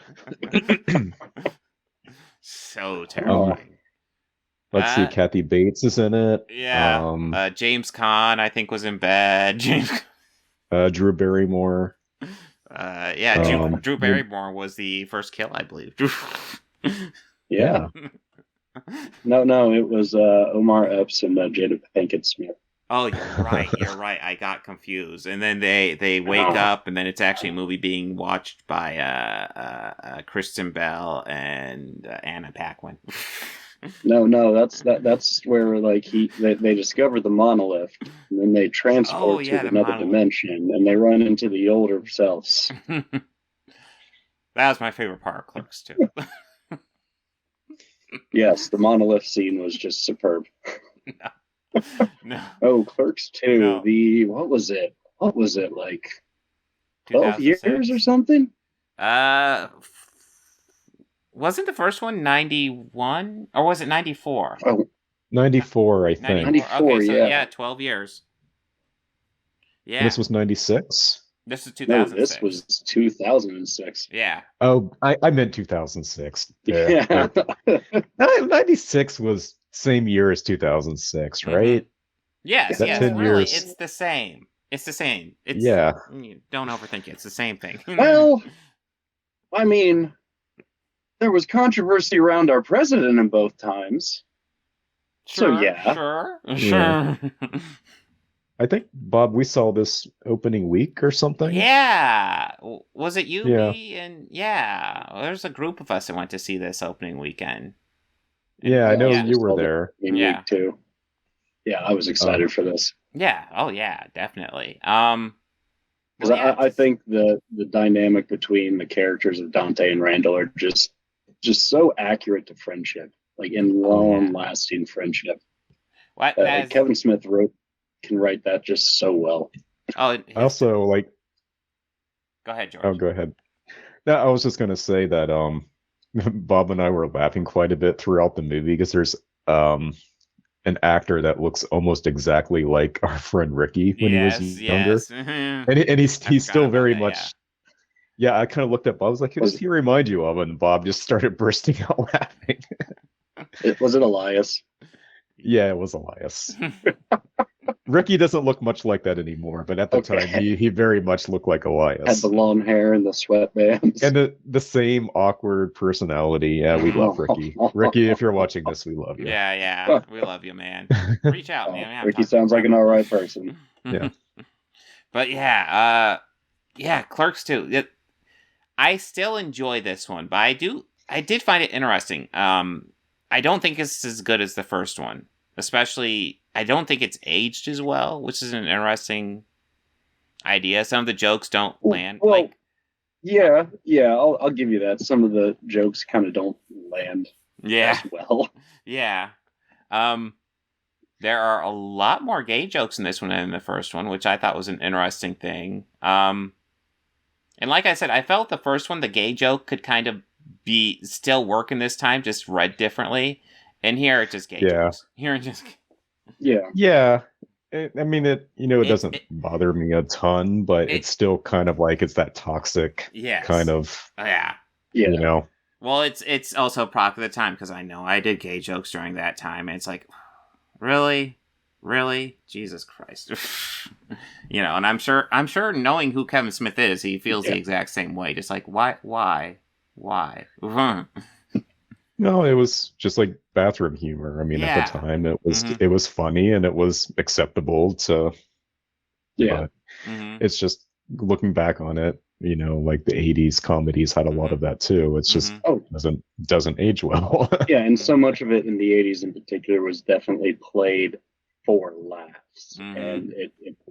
So terrifying. Let's see, Kathy Bates is in it. Yeah. James Caan, I think, was in bad. Drew Barrymore. Drew Barrymore was the first kill, I believe. Yeah. No, it was Omar Epps and Jada Pinkett Smith. Oh, you're right. You're right. I got confused. And then they wake up, and then it's actually a movie being watched by Kristen Bell and Anna Paquin. No, that's where like they discover the monolith, and then they transport to another dimension, and they run into the older selves. That was my favorite part of Clerks II. Yes, the monolith scene was just superb. No. Oh, Clerks II. No. What was it? Like 12 years or something? Wasn't the first one 91 or was it 94? Oh, 94, I think. 94, okay, so yeah. 12 years. Yeah. And this was 96? This is 2006. No, this was 2006. Yeah. Oh, I meant 2006. Yeah. 96 was same year as 2006, right? Yes, that 10 really, years. it's the same. It's the same. It's, yeah. Don't overthink it. It's the same thing. Well, I mean, there was controversy around our president in both times. Sure, so, yeah. Sure. I think, Bob, we saw this opening week or something. Yeah. Was it you, me, and there's a group of us that went to see this opening weekend. Yeah, I know you were there. Week too. Yeah, I was excited for this. Yeah. Oh, yeah, definitely. Because I think the dynamic between the characters of Dante and Randall are just so accurate to friendship, like in long-lasting friendship. Kevin Smith can write that just so well. Oh, also, like. Go ahead, George. Oh, go ahead. No, I was just gonna say that Bob and I were laughing quite a bit throughout the movie because there's an actor that looks almost exactly like our friend Ricky when he was younger. And he's still very much. Yeah, I kind of looked at Bob. I was like, who does he remind you of? And Bob just started bursting out laughing. Was it Elias? Yeah, it was Elias. Ricky doesn't look much like that anymore, but at the time, he very much looked like Elias. Had the long hair and the sweatbands. And the same awkward personality. Yeah, we love Ricky. Ricky, if you're watching this, we love you. Yeah. We love you, man. Reach out, man. Ricky sounds like an all right person. Yeah. But Clerks II. I still enjoy this one, but I did find it interesting. I don't think it's as good as the first one. Especially, I don't think it's aged as well, which is an interesting idea. Some of the jokes don't land. Well, I'll give you that. Some of the jokes kind of don't land as well. Yeah. There are a lot more gay jokes in this one than in the first one, which I thought was an interesting thing. And like I said, I felt the first one, the gay joke could kind of be still working this time, just read differently. And here it's just gay jokes. Here it's just Yeah. I mean, it doesn't bother me a ton, but it's still kind of like it's that toxic kind of. You know. Well, it's also product of the time because I know I did gay jokes during that time, and it's like, really, Jesus Christ, And I'm sure knowing who Kevin Smith is, he feels the exact same way. Just like why? No, it was just like bathroom humor. I mean, at the time, it was funny and it was acceptable to. Yeah. It's just looking back on it, like the '80s comedies had a lot of that too. It's just doesn't age well. Yeah, and so much of it in the '80s in particular was definitely played for laughs, and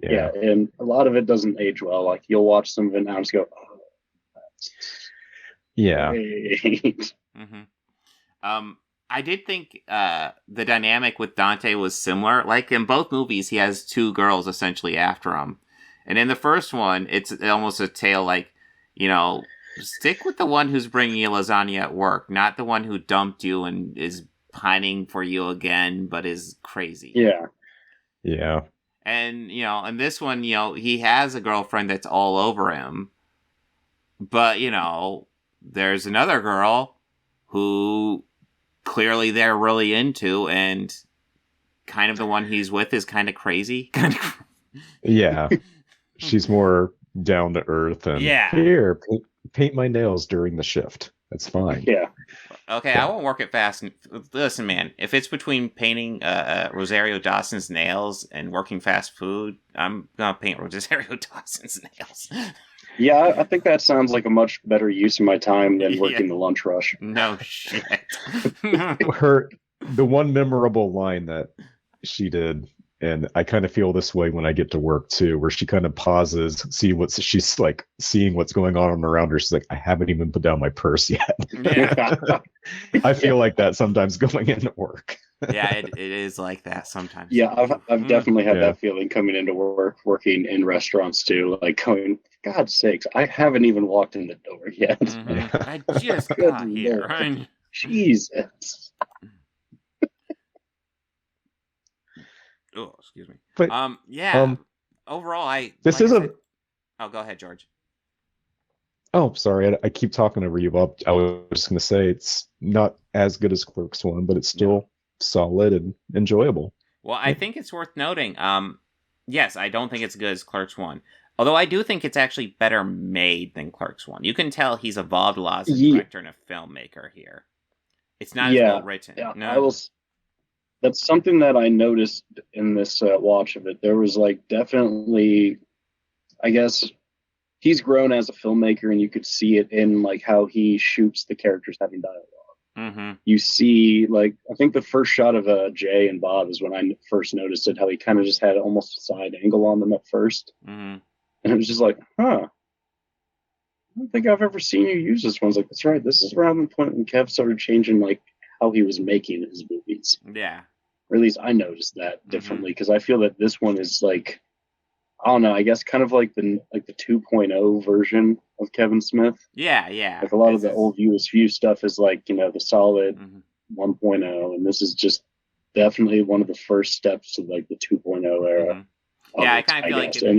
and a lot of it doesn't age well. Like you'll watch some of it now and just go, oh, that's great. I did think the dynamic with Dante was similar. Like in both movies, he has two girls essentially after him. And in the first one, it's almost a tale like, stick with the one who's bringing you lasagna at work, not the one who dumped you and is pining for you again, but is crazy. Yeah. Yeah. And, in this one, he has a girlfriend that's all over him. But, there's another girl who clearly they're really into, and kind of the one he's with is kind of crazy. Yeah. She's more down to earth and here, paint my nails during the shift. That's fine. Yeah. Okay, I won't work it fast. Listen, man, if it's between painting Rosario Dawson's nails and working fast food, I'm gonna paint Rosario Dawson's nails. Yeah, I think that sounds like a much better use of my time than working the lunch rush. No shit. The one memorable line that she did, and I kind of feel this way when I get to work too, where she kind of pauses, she's like seeing what's going on around her. She's like, I haven't even put down my purse yet. Yeah. I feel like that sometimes going into work. Yeah, it is like that sometimes. Yeah, I've definitely had that feeling coming into work, working in restaurants too. Like going, for God's sakes, I haven't even walked in the door yet. I just got here. Jesus. Oh, excuse me. But, overall, Oh, go ahead, George. Oh, sorry. I keep talking over you, Bob. I was just going to say it's not as good as Clerks 1, but it's still solid and enjoyable. Well, I think it's worth noting. Yes, I don't think it's good as Clerks 1. Although I do think it's actually better made than Clerks 1. You can tell he's evolved a lot as a director and a filmmaker here. It's not as well written. Yeah, no. That's something that I noticed in this watch of it. There was like definitely, I guess, he's grown as a filmmaker, and you could see it in like how he shoots the characters having dialogue. Mm-hmm. You see, like, I think the first shot of Jay and Bob is when I first noticed it, how he kind of just had almost a side angle on them at first. Mm-hmm. And it was just like, I don't think I've ever seen you use this one. I was like, that's right. This is around the point when Kev started changing like how he was making his movies. Yeah. Or at least I noticed that differently, because I feel that this one is like, I don't know, I guess kind of like the 2.0 version of Kevin Smith. Yeah. Like a lot of the old View Askew stuff is like, the solid 1.0, and this is just definitely one of the first steps to like the 2.0 era. Mm-hmm. Yeah, I kind of feel like in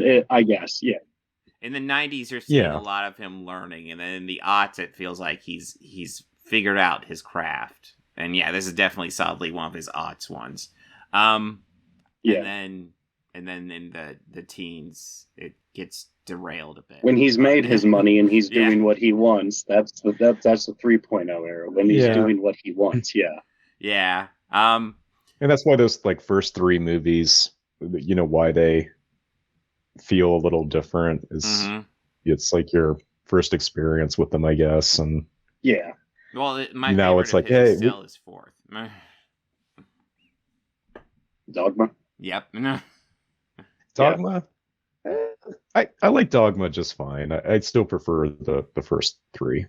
the 90s, you're seeing a lot of him learning, and then in the aughts, it feels like he's figured out his craft. And yeah, this is definitely solidly one of his aughts ones. And then in the teens, it gets derailed a bit. When he's made his money and he's doing what he wants, that's the 3.0 era. When he's doing what he wants, yeah. And that's why those like first three movies, why they feel a little different is it's like your first experience with them, I guess, and Well, my now it's like, hey, still is fourth. Dogma. Yep. Dogma. I like Dogma just fine. I'd still prefer the first three.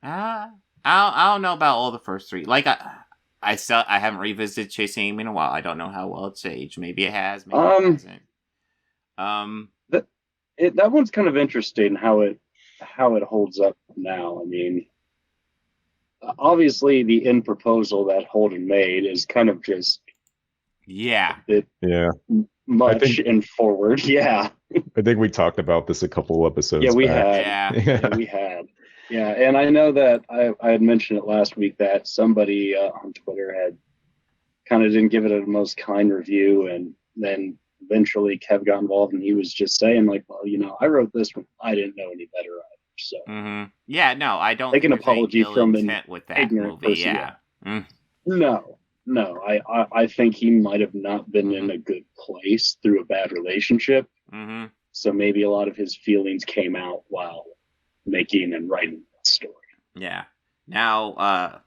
I don't know about all the first three. Like I haven't revisited Chasing Amy in a while. I don't know how well it's aged. Maybe it has. Maybe it hasn't. That one's kind of interesting how it holds up now. I mean, obviously the end proposal that Holden made is kind of just much and forward. I think we talked about this a couple episodes back. We had. Yeah, and I know that I had mentioned it last week that somebody on Twitter had kind of didn't give it a most kind review, and then eventually Kev got involved, and he was just saying like, well, I wrote this one. I didn't know any better either. So yeah, no, I don't take an apology from an with that ignorant movie. person. No, I think he might have not been in a good place through a bad relationship. So maybe a lot of his feelings came out while making and writing that story. Yeah. Now,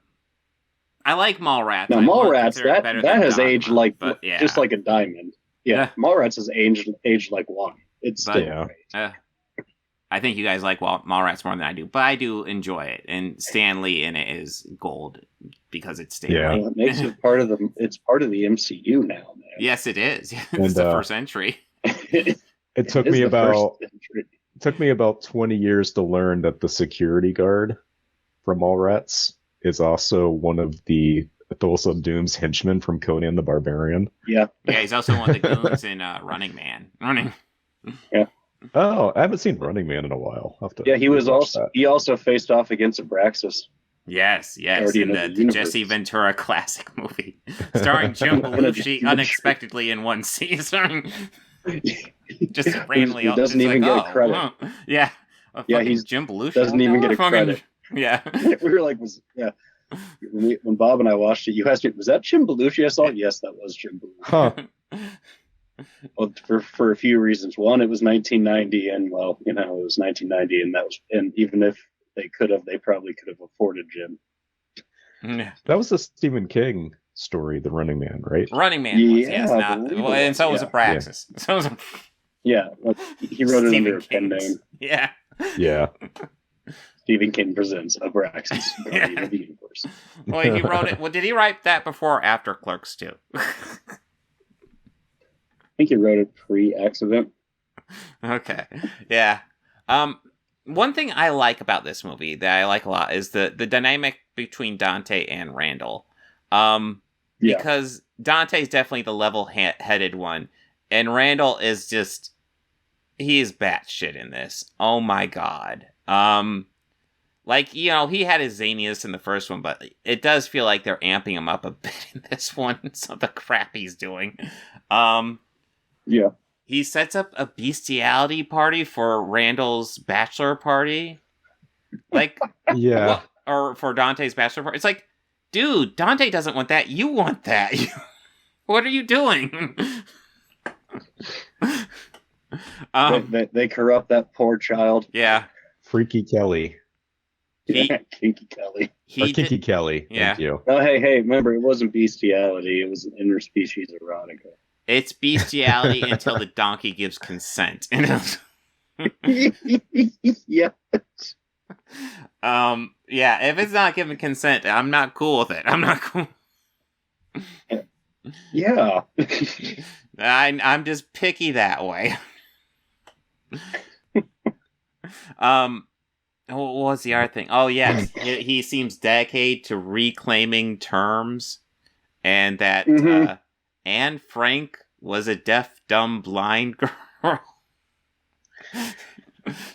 I like Mallrats. Now, Mallrats, that has aged like just like a diamond. Yeah, Mallrats has aged like wine. It's still great. I think you guys like Mallrats more than I do, but I do enjoy it. And Stan Lee in it is gold because it's Stan Lee. Well, it makes it part of the MCU now, man. Yes, it is. It's the first entry. It took me about 20 years to learn that the security guard from Mallrats is also one of the Thulsa Doom's henchmen from Conan the Barbarian. Yeah, he's also one of the goons in Running Man. Yeah. Oh, I haven't seen Running Man in a while. He also faced off against Abraxas. Yes, in the Jesse Ventura classic movie, starring Jim Belushi unexpectedly in one season. Just randomly, he doesn't even get credit. Yeah, Jim Belushi doesn't even get a credit. Yeah, we were like, When Bob and I watched it, you asked me, was that Jim Belushi I saw? Yes, that was Jim Belushi. Huh. Well, for a few reasons. One, it was 1990, and well, it was 1990, and even if they probably could have afforded Jim. That was a Stephen King story, The Running Man, right? Running Man was, yes. And so was Abraxas. Yeah. So was yeah, he wrote it under a pen name. Yeah. Yeah. Stephen King presents Abraxas, Guardian of the Universe. Well, he wrote it. Well, did he write that before or after Clerks II? I think he wrote it pre-accident. Okay. Yeah. One thing I like about this movie that I like a lot is the dynamic between Dante and Randall. Because Dante's definitely the level-headed one, and Randall is just, he is batshit in this. Oh my god. He had his zaniness in the first one, but it does feel like they're amping him up a bit in this one. Some of the crap he's doing. Yeah. He sets up a bestiality party for Randall's bachelor party. Yeah. Or for Dante's bachelor party. It's like, dude, Dante doesn't want that. You want that. What are you doing? They corrupt that poor child. Yeah. Freaky Kelly. Kinky Kelly. Kinky Kelly. Yeah. Thank you. Oh, hey, remember, it wasn't bestiality. It was an interspecies erotica. It's bestiality until the donkey gives consent. Yeah. Yeah, if it's not giving consent, I'm not cool with it. I'm not cool. Yeah. I'm just picky that way. What was the other thing? Oh, yes. He seems dedicated to reclaiming terms, and that Anne Frank was a deaf, dumb, blind girl.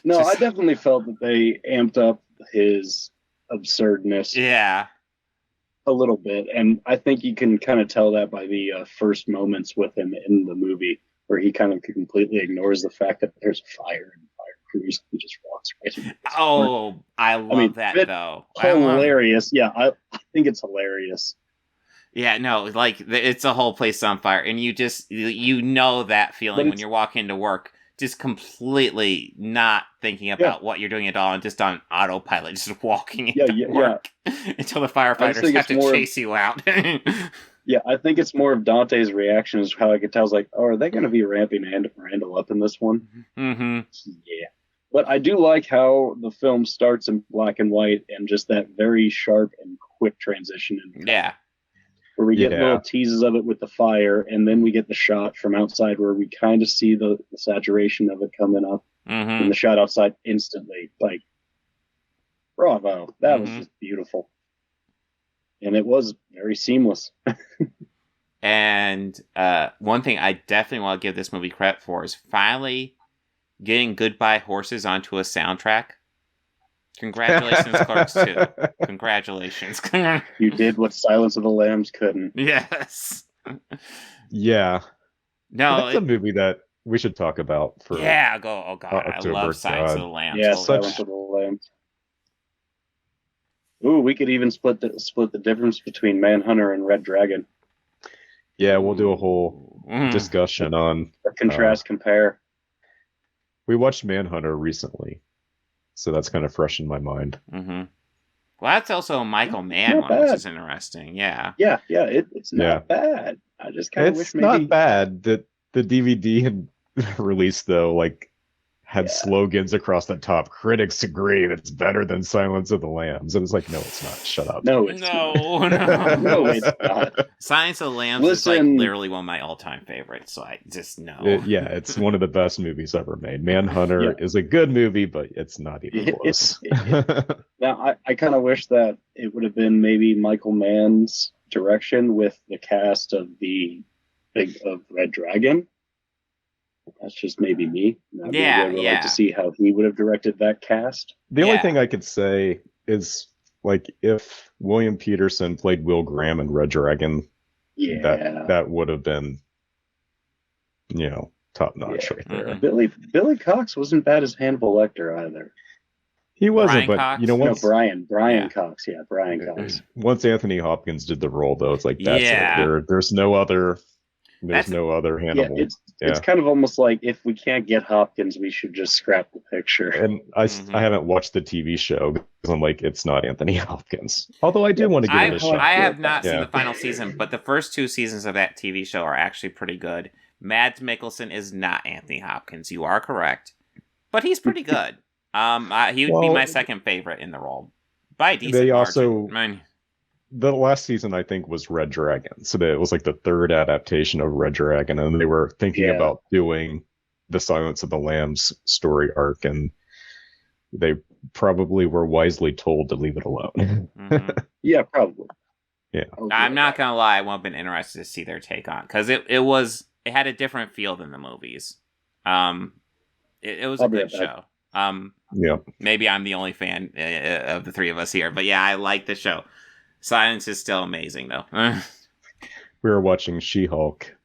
No, I definitely felt that they amped up his absurdness. Yeah. A little bit. And I think you can kind of tell that by the first moments with him in the movie, where he kind of completely ignores the fact that there's fire and fire crews. He just walks right in. Oh, I love that, though. Hilarious. Yeah, I think it's hilarious. Yeah, no, it's a whole place on fire. And you know that feeling when you're walking to work. Just completely not thinking about what you're doing at all and just on autopilot, just walking into work until the firefighters have to chase you out. Yeah, I think it's more of Dante's reaction is how I could tell. I was like, oh, are they going to be ramping Randall up in this one? Mm-hmm. Yeah. But I do like how the film starts in black and white and just that very sharp and quick transition. Yeah. Where we get little teases of it with the fire, and then we get the shot from outside where we kind of see the saturation of it coming up, and the shot outside instantly. Like, bravo. That was just beautiful. And it was very seamless. And one thing I definitely want to give this movie credit for is finally getting Goodbye Horses onto a soundtrack. Congratulations, Clerks II. Congratulations. You did what Silence of the Lambs couldn't. Yes. Yeah. No, that's a movie that we should talk about for. Yeah, oh god, October. I love Silence of the Lambs. Yeah, Silence of the Lambs. Ooh, we could even split the difference between Manhunter and Red Dragon. Yeah, we'll do a whole discussion on compare. We watched Manhunter recently, so that's kind of fresh in my mind. Mm-hmm. Well, that's also a Michael Mann one, which is interesting. Yeah. Yeah, it's not bad. I just kind of wish maybe it's not bad. The DVD release though, had slogans across the top. Critics agree it's better than Silence of the Lambs. And it's like, no, it's not. Shut up. No, it's no, it's not. Silence of the Lambs is literally one of my all-time favorites. So I just know. It's one of the best movies ever made. Manhunter is a good movie, but it's not even close. Now, I kind of wish that it would have been maybe Michael Mann's direction with the cast of of Red Dragon. That's just maybe me. I'd really like to see how he would have directed that cast. The only thing I could say is, if William Peterson played Will Graham in Red Dragon, that would have been, top notch right there. Billy Cox wasn't bad as Hannibal Lecter either. He wasn't, Brian but Cox? you know, No, once Brian Cox. Yeah, Brian Cox. once Anthony Hopkins did the role, though, it's like that's Yeah. it. There's no other. There's That's- no other Yeah, Hannibal. it's kind of almost like if we can't get Hopkins, we should just scrap the picture. And I haven't watched the TV show because I'm like, it's not Anthony Hopkins. Although I do want to give it a shot. I have not seen Yeah. the final season, but the first 2 seasons of that TV show are actually pretty good. Mads Mikkelsen is not Anthony Hopkins. You are correct, but he's pretty good. He would be my second favorite in the role by a decent They margin. also- I mean, The last season, I think, was Red Dragon. So it was like the third adaptation of Red Dragon. And they were thinking about doing the Silence of the Lambs story arc. And they probably were wisely told to leave it alone. Yeah, probably. Yeah. I'm not gonna lie, I would have been interested to see their take on because it had a different feel than the movies. It was a good show. Yeah. Maybe I'm the only fan of the three of us here, but yeah, I like the show. Silence is still amazing, though. We were watching She-Hulk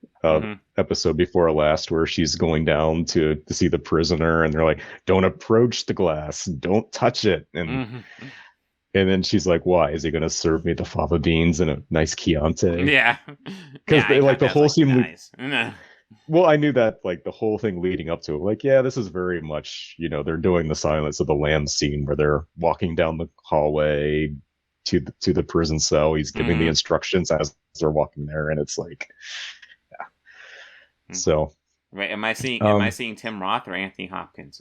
episode before last where she's going down to see the prisoner and they're like, don't approach the glass, don't touch it. And then she's like, why? Is he going to serve me the fava beans and a nice Chianti? Yeah. Because the whole scene... Nice. Well, I knew that the whole thing leading up to it, this is very much, they're doing the Silence of the Lambs scene where they're walking down the hallway to the prison cell. He's giving the instructions as they're walking there, and it's like, yeah. So, wait, am I seeing Tim Roth or Anthony Hopkins?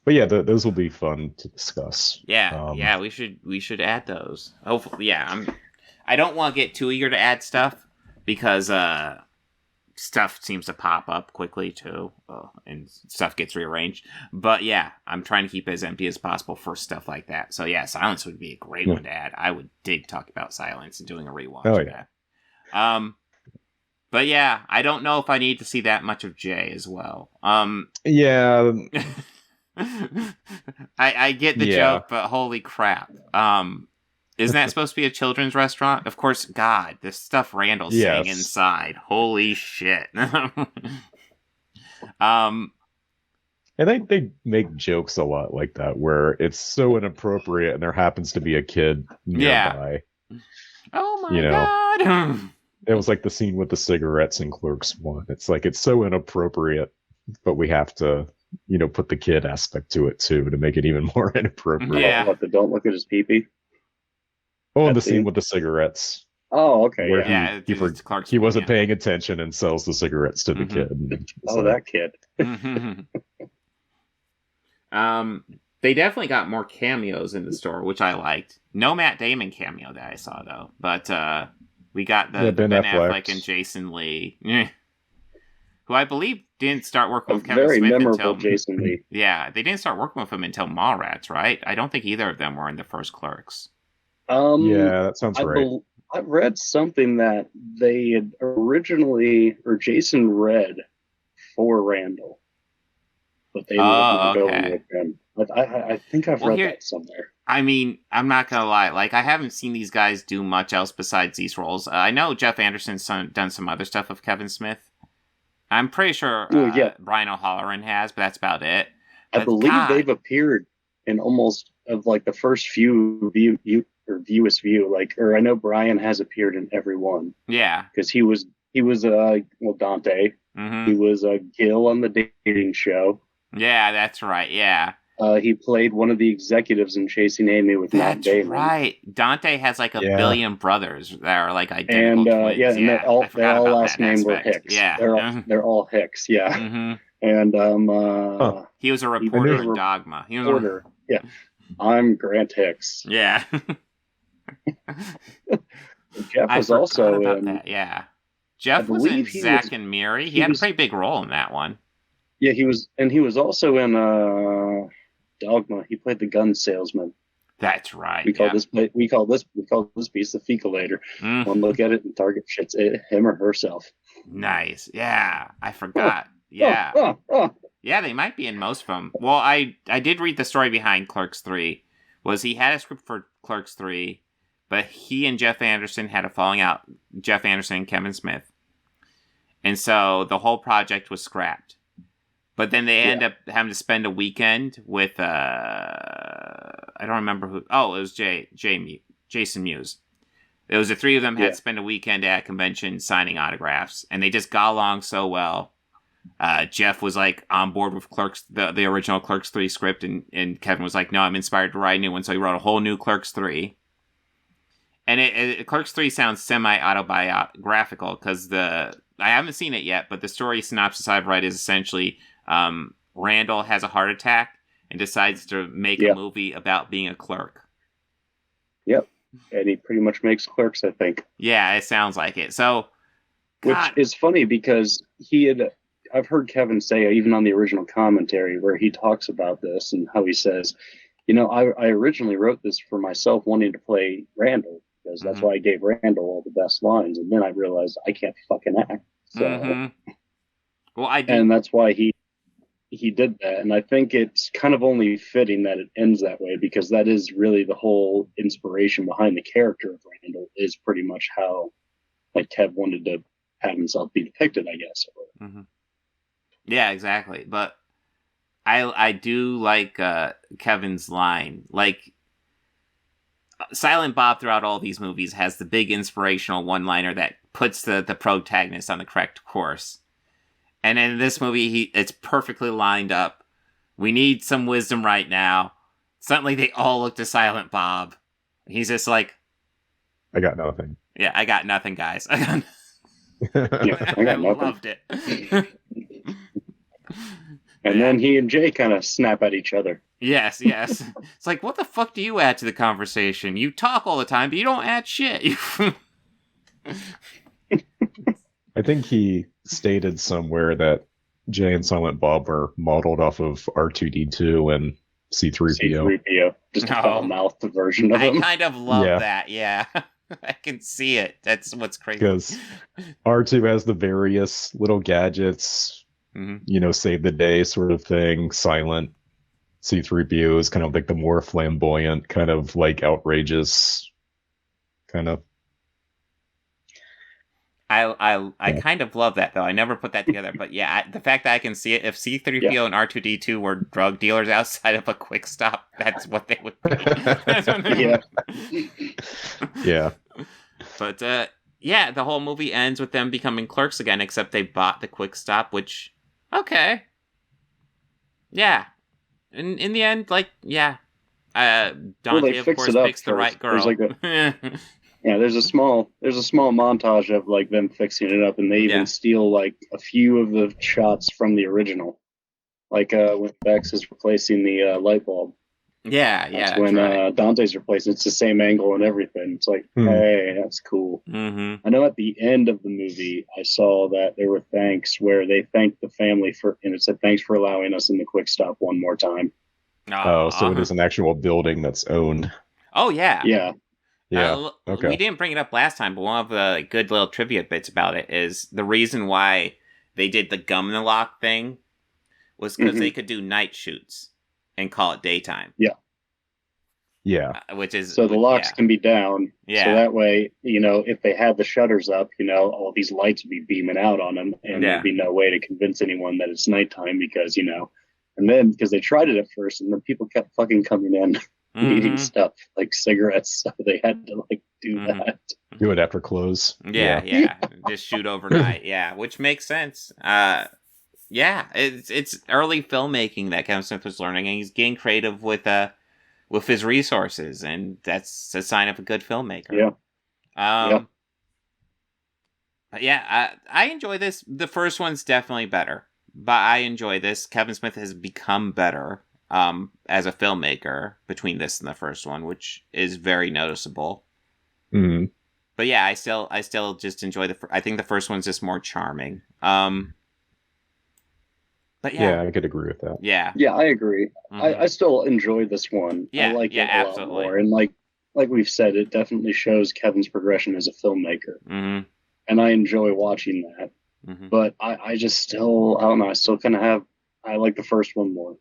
But yeah, those will be fun to discuss. Yeah, we should add those. Hopefully, yeah. I don't want to get too eager to add stuff because stuff seems to pop up quickly too, and stuff gets rearranged. But yeah, I'm trying to keep it as empty as possible for stuff like that. So yeah, Silence would be a great one to add. I would dig talking about Silence and doing a rewatch of that. But yeah, I don't know if I need to see that much of Jay as well. Yeah. I get the joke, but holy crap. Isn't that supposed to be a children's restaurant? Of course, God, this stuff Randall's saying inside. Holy shit. And they make jokes a lot like that, where it's so inappropriate and there happens to be a kid nearby. Yeah. Oh my God. It was like the scene with the cigarettes in Clerks 1. It's like, it's so inappropriate, but we have to, put the kid aspect to it too, to make it even more inappropriate. Yeah. Don't look at his pee-pee. Oh, and the scene with the cigarettes. Oh, okay. Where he wasn't paying attention and sells the cigarettes to the kid. That kid. They definitely got more cameos in the store, which I liked. No Matt Damon cameo that I saw though, but we got the Ben Affleck and Jason Lee, who I believe didn't start working with Kevin very Smith memorable until Jason Lee. Yeah, they didn't start working with him until Mallrats, right? I don't think either of them were in the first Clerks. Yeah, that sounds right. I read something that they had originally, or Jason read for Randall, but they ended up going with him. But I think I've read that somewhere. I mean, I'm not gonna lie. Like, I haven't seen these guys do much else besides these roles. I know Jeff Anderson's done some other stuff with Kevin Smith. I'm pretty sure Brian O'Halloran has, but that's about it. I believe they've appeared in almost of like the first few viewest view. Or I know Brian has appeared in every one. Yeah, because he was Dante. He was Gil on the dating show. Yeah, that's right. Yeah. He played one of the executives in Chasing Amy with Matt Damon. Right. Dante has like a billion brothers that are like identical twins. And they all last name were Hicks. Yeah. They're all Hicks. Yeah. Mm-hmm. And he was a reporter in Dogma. He was reporter. Yeah. I'm Grant Hicks. Yeah. Jeff was also in that. Yeah. Jeff was in Zack and Miri. He had a pretty big role in that one. Yeah, he was also in Dogma. He played the gun salesman. That's right. We call this piece the fecalator. One look at it and target shits him or herself. Nice. Yeah, I forgot. Yeah. Yeah, they might be in most of them. Well, I did read the story behind Clerks 3. Was he had a script for Clerks 3, but he and Jeff Anderson had a falling out. Jeff Anderson and Kevin Smith. And so the whole project was scrapped. But then they end up having to spend a weekend with I don't remember who. Oh, it was Jason Mewes. It was the three of them had to spend a weekend at a convention signing autographs, and they just got along so well. Jeff was like on board with Clerks, the original Clerks 3 script, and Kevin was like, "No, I'm inspired to write a new one," so he wrote a whole new Clerks 3. And Clerks 3 sounds semi-autobiographical because I haven't seen it yet, but the story synopsis I've read is essentially Randall has a heart attack and decides to make a movie about being a clerk. Yep. And he pretty much makes Clerks, I think. Yeah, it sounds like it. So, God. Which is funny because I've heard Kevin say, even on the original commentary, where he talks about this and how he says, I originally wrote this for myself wanting to play Randall, because that's why I gave Randall all the best lines. And then I realized I can't fucking act. So, well, I do. And that's why he did that. And I think it's kind of only fitting that it ends that way, because that is really the whole inspiration behind the character of Randall, is pretty much how like Kev wanted to have himself be depicted, I guess. Yeah, exactly. But I do like Kevin's line. Like, Silent Bob throughout all these movies has the big inspirational one-liner that puts the protagonist on the correct course. And in this movie, it's perfectly lined up. We need some wisdom right now. Suddenly they all look to Silent Bob. He's just like, I got nothing. Yeah, I got nothing, guys. I got I loved it. And then he and Jay kind of snap at each other. Yes. It's like, what the fuck do you add to the conversation? You talk all the time, but you don't add shit. I think he stated somewhere that Jay and Silent Bob are modeled off of R2D2 and C3PO. C3PO, just a foul-mouthed version of him. I kind of love that, yeah. I can see it. That's what's crazy. Because R2 has the various little gadgets, save the day sort of thing. Silent C3PO is kind of like the more flamboyant, kind of like outrageous kind of. I kind of love that, though. I never put that together, but yeah, the fact that I can see it, if C-3PO and R2-D2 were drug dealers outside of a quick stop, that's what they would be. Yeah. But, the whole movie ends with them becoming clerks again, except they bought the quick stop, which, okay. Yeah. In the end, Dante, of course, picks the right girl. Yeah, there's a small montage of like them fixing it up, and they even steal like a few of the shots from the original, like when Bex is replacing the light bulb. That's when Dante's replacing. It's the same angle and everything. It's like, hey, that's cool. I know at the end of the movie, I saw that there were thanks where they thanked the family and it said, "Thanks for allowing us in the quick stop one more time." So it is an actual building that's owned. Oh yeah. Yeah. Okay. We didn't bring it up last time, but one of the good little trivia bits about it is the reason why they did the gum in the lock thing was because they could do night shoots and call it daytime. Yeah. Which is so the locks can be down. Yeah. So that way, if they had the shutters up, all these lights would be beaming out on them, and there'd be no way to convince anyone that it's nighttime because and then because they tried it at first, and then people kept fucking coming in. Eating stuff like cigarettes, so they had to do that. Do it after close. Yeah. Just shoot overnight. Which makes sense. It's early filmmaking that Kevin Smith was learning, and he's getting creative with his resources, and that's a sign of a good filmmaker. I enjoy this. The first one's definitely better, but I enjoy this. Kevin Smith has become better as a filmmaker between this and the first one, which is very noticeable. But yeah, I still just enjoy I think the first one's just more charming. But yeah, I could agree with that. Yeah, I agree. I still enjoy this one. I like it a lot more, and like we've said, it definitely shows Kevin's progression as a filmmaker, and I enjoy watching that. But I just still, I don't know, I still kind of I like the first one more.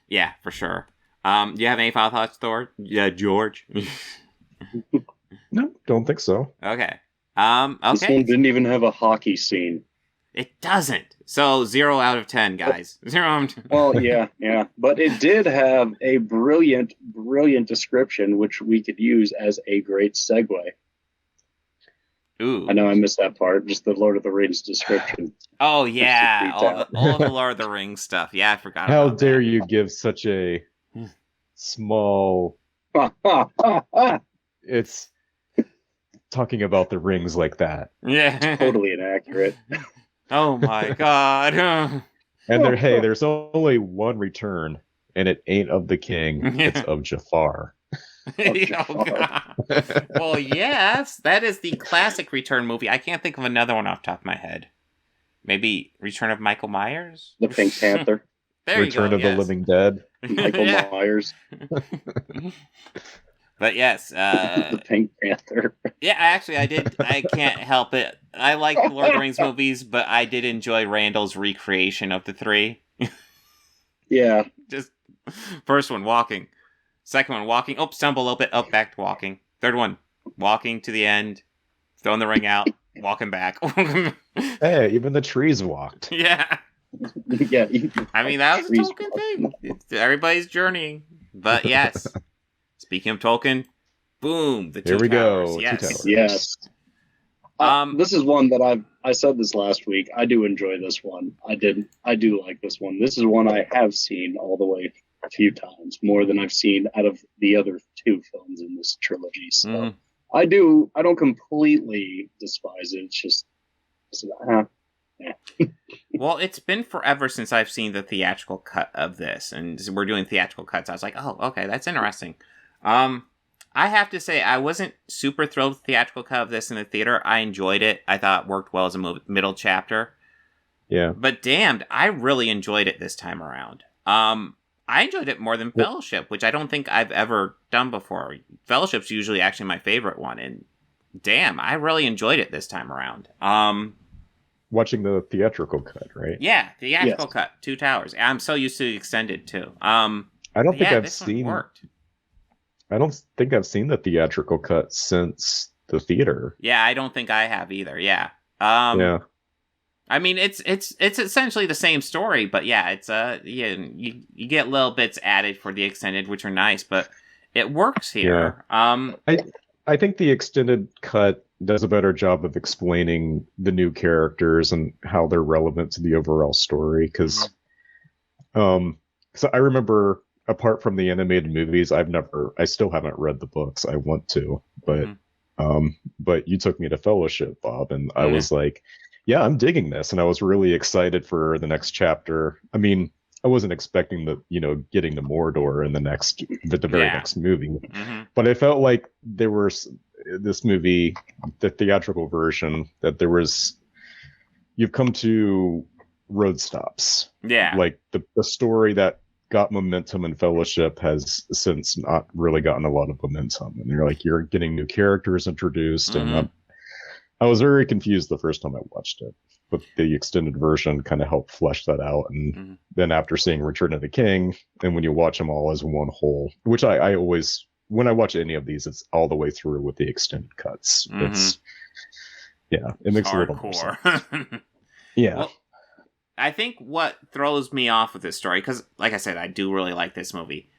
Yeah, for sure. Do you have any final thoughts, Thor? Yeah, George? No, don't think so. Okay. This one didn't even have a hockey scene. It doesn't. So 0 out of 10, guys. 0 out of 10. Well, yeah. But it did have a brilliant description, which we could use as a great segue. Ooh. I know I missed that part, just the Lord of the Rings description. Oh, yeah. All the Lord of the Rings stuff. Yeah, I forgot How about dare that. you give such a small... It's talking about the rings like that. Yeah. Totally inaccurate. Oh, my God. And there's only one return, and it ain't of the king. It's of Jafar. Oh, God. Well, yes, that is the classic Return movie. I can't think of another one off the top of my head. Maybe Return of Michael Myers? The Pink Panther. There Return you go, of the Living Dead. Michael Myers. But yes, The Pink Panther. yeah, actually, I can't help it. I like the Lord of the Rings movies, but I did enjoy Randall's recreation of the three. Yeah. Just first one, walking. Second one, walking. Oh, stumble a little bit. Oh, back to walking. Third one, walking to the end, throwing the ring out, walking back. Hey, even the trees walked. Yeah. Yeah. I mean, that was a Tolkien thing. Everybody's journeying. But yes, speaking of Tolkien, boom, the two Here we towers. go. Yes. 2 towers. Yes. This is one that I said this last week. I do enjoy this one. I do like this one. This is one I have seen all the way a few times, more than I've seen out of the other 2 films in this trilogy. So I don't completely despise it. It's just Well, it's been forever since I've seen the theatrical cut of this, and we're doing theatrical cuts. I was like, oh, okay, that's interesting. I have to say, I wasn't super thrilled with the theatrical cut of this in the theater. I enjoyed it. I thought it worked well as a middle chapter. Yeah. But damned, I really enjoyed it this time around. I enjoyed it more than Fellowship, which I don't think I've ever done before. Fellowship's usually actually my favorite one, and damn, I really enjoyed it this time around. Watching the theatrical cut, right? Yeah, theatrical cut, 2 towers. I'm so used to the extended too. I don't think I've this one seen. Worked. I don't think I've seen the theatrical cut since the theater. Yeah, I don't think I have either. Yeah. Yeah. I mean, it's essentially the same story, but yeah, it's you get little bits added for the extended, which are nice, but it works here. Yeah. I think the extended cut does a better job of explaining the new characters and how they're relevant to the overall story. Because, so I remember, apart from the animated movies, I still haven't read the books. I want to, but you took me to Fellowship, Bob, and I was like, yeah, I'm digging this, and I was really excited for the next chapter. I mean, I wasn't expecting getting to Mordor in the very next movie, but I felt like there was this movie, the theatrical version, that you've come to road stops. Yeah, like the story that got momentum in Fellowship has since not really gotten a lot of momentum, and you're getting new characters introduced, and I was very confused the first time I watched it, but the extended version kind of helped flesh that out. And then after seeing Return of the King, and when you watch them all as one whole, which I always, when I watch any of these, it's all the way through with the extended cuts. It makes a little more sense. Yeah. Well, I think what throws me off with this story, because like I said, I do really like this movie.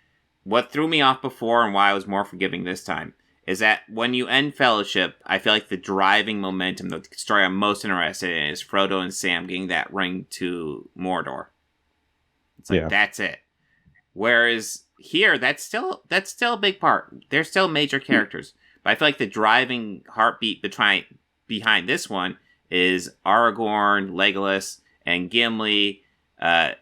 What threw me off before and why I was more forgiving this time is that when you end Fellowship, I feel like the driving momentum, the story I'm most interested in, is Frodo and Sam getting that ring to Mordor. It's like, that's it. Whereas here, that's still a big part. They're still major characters. But I feel like the driving heartbeat behind this one is Aragorn, Legolas, and Gimli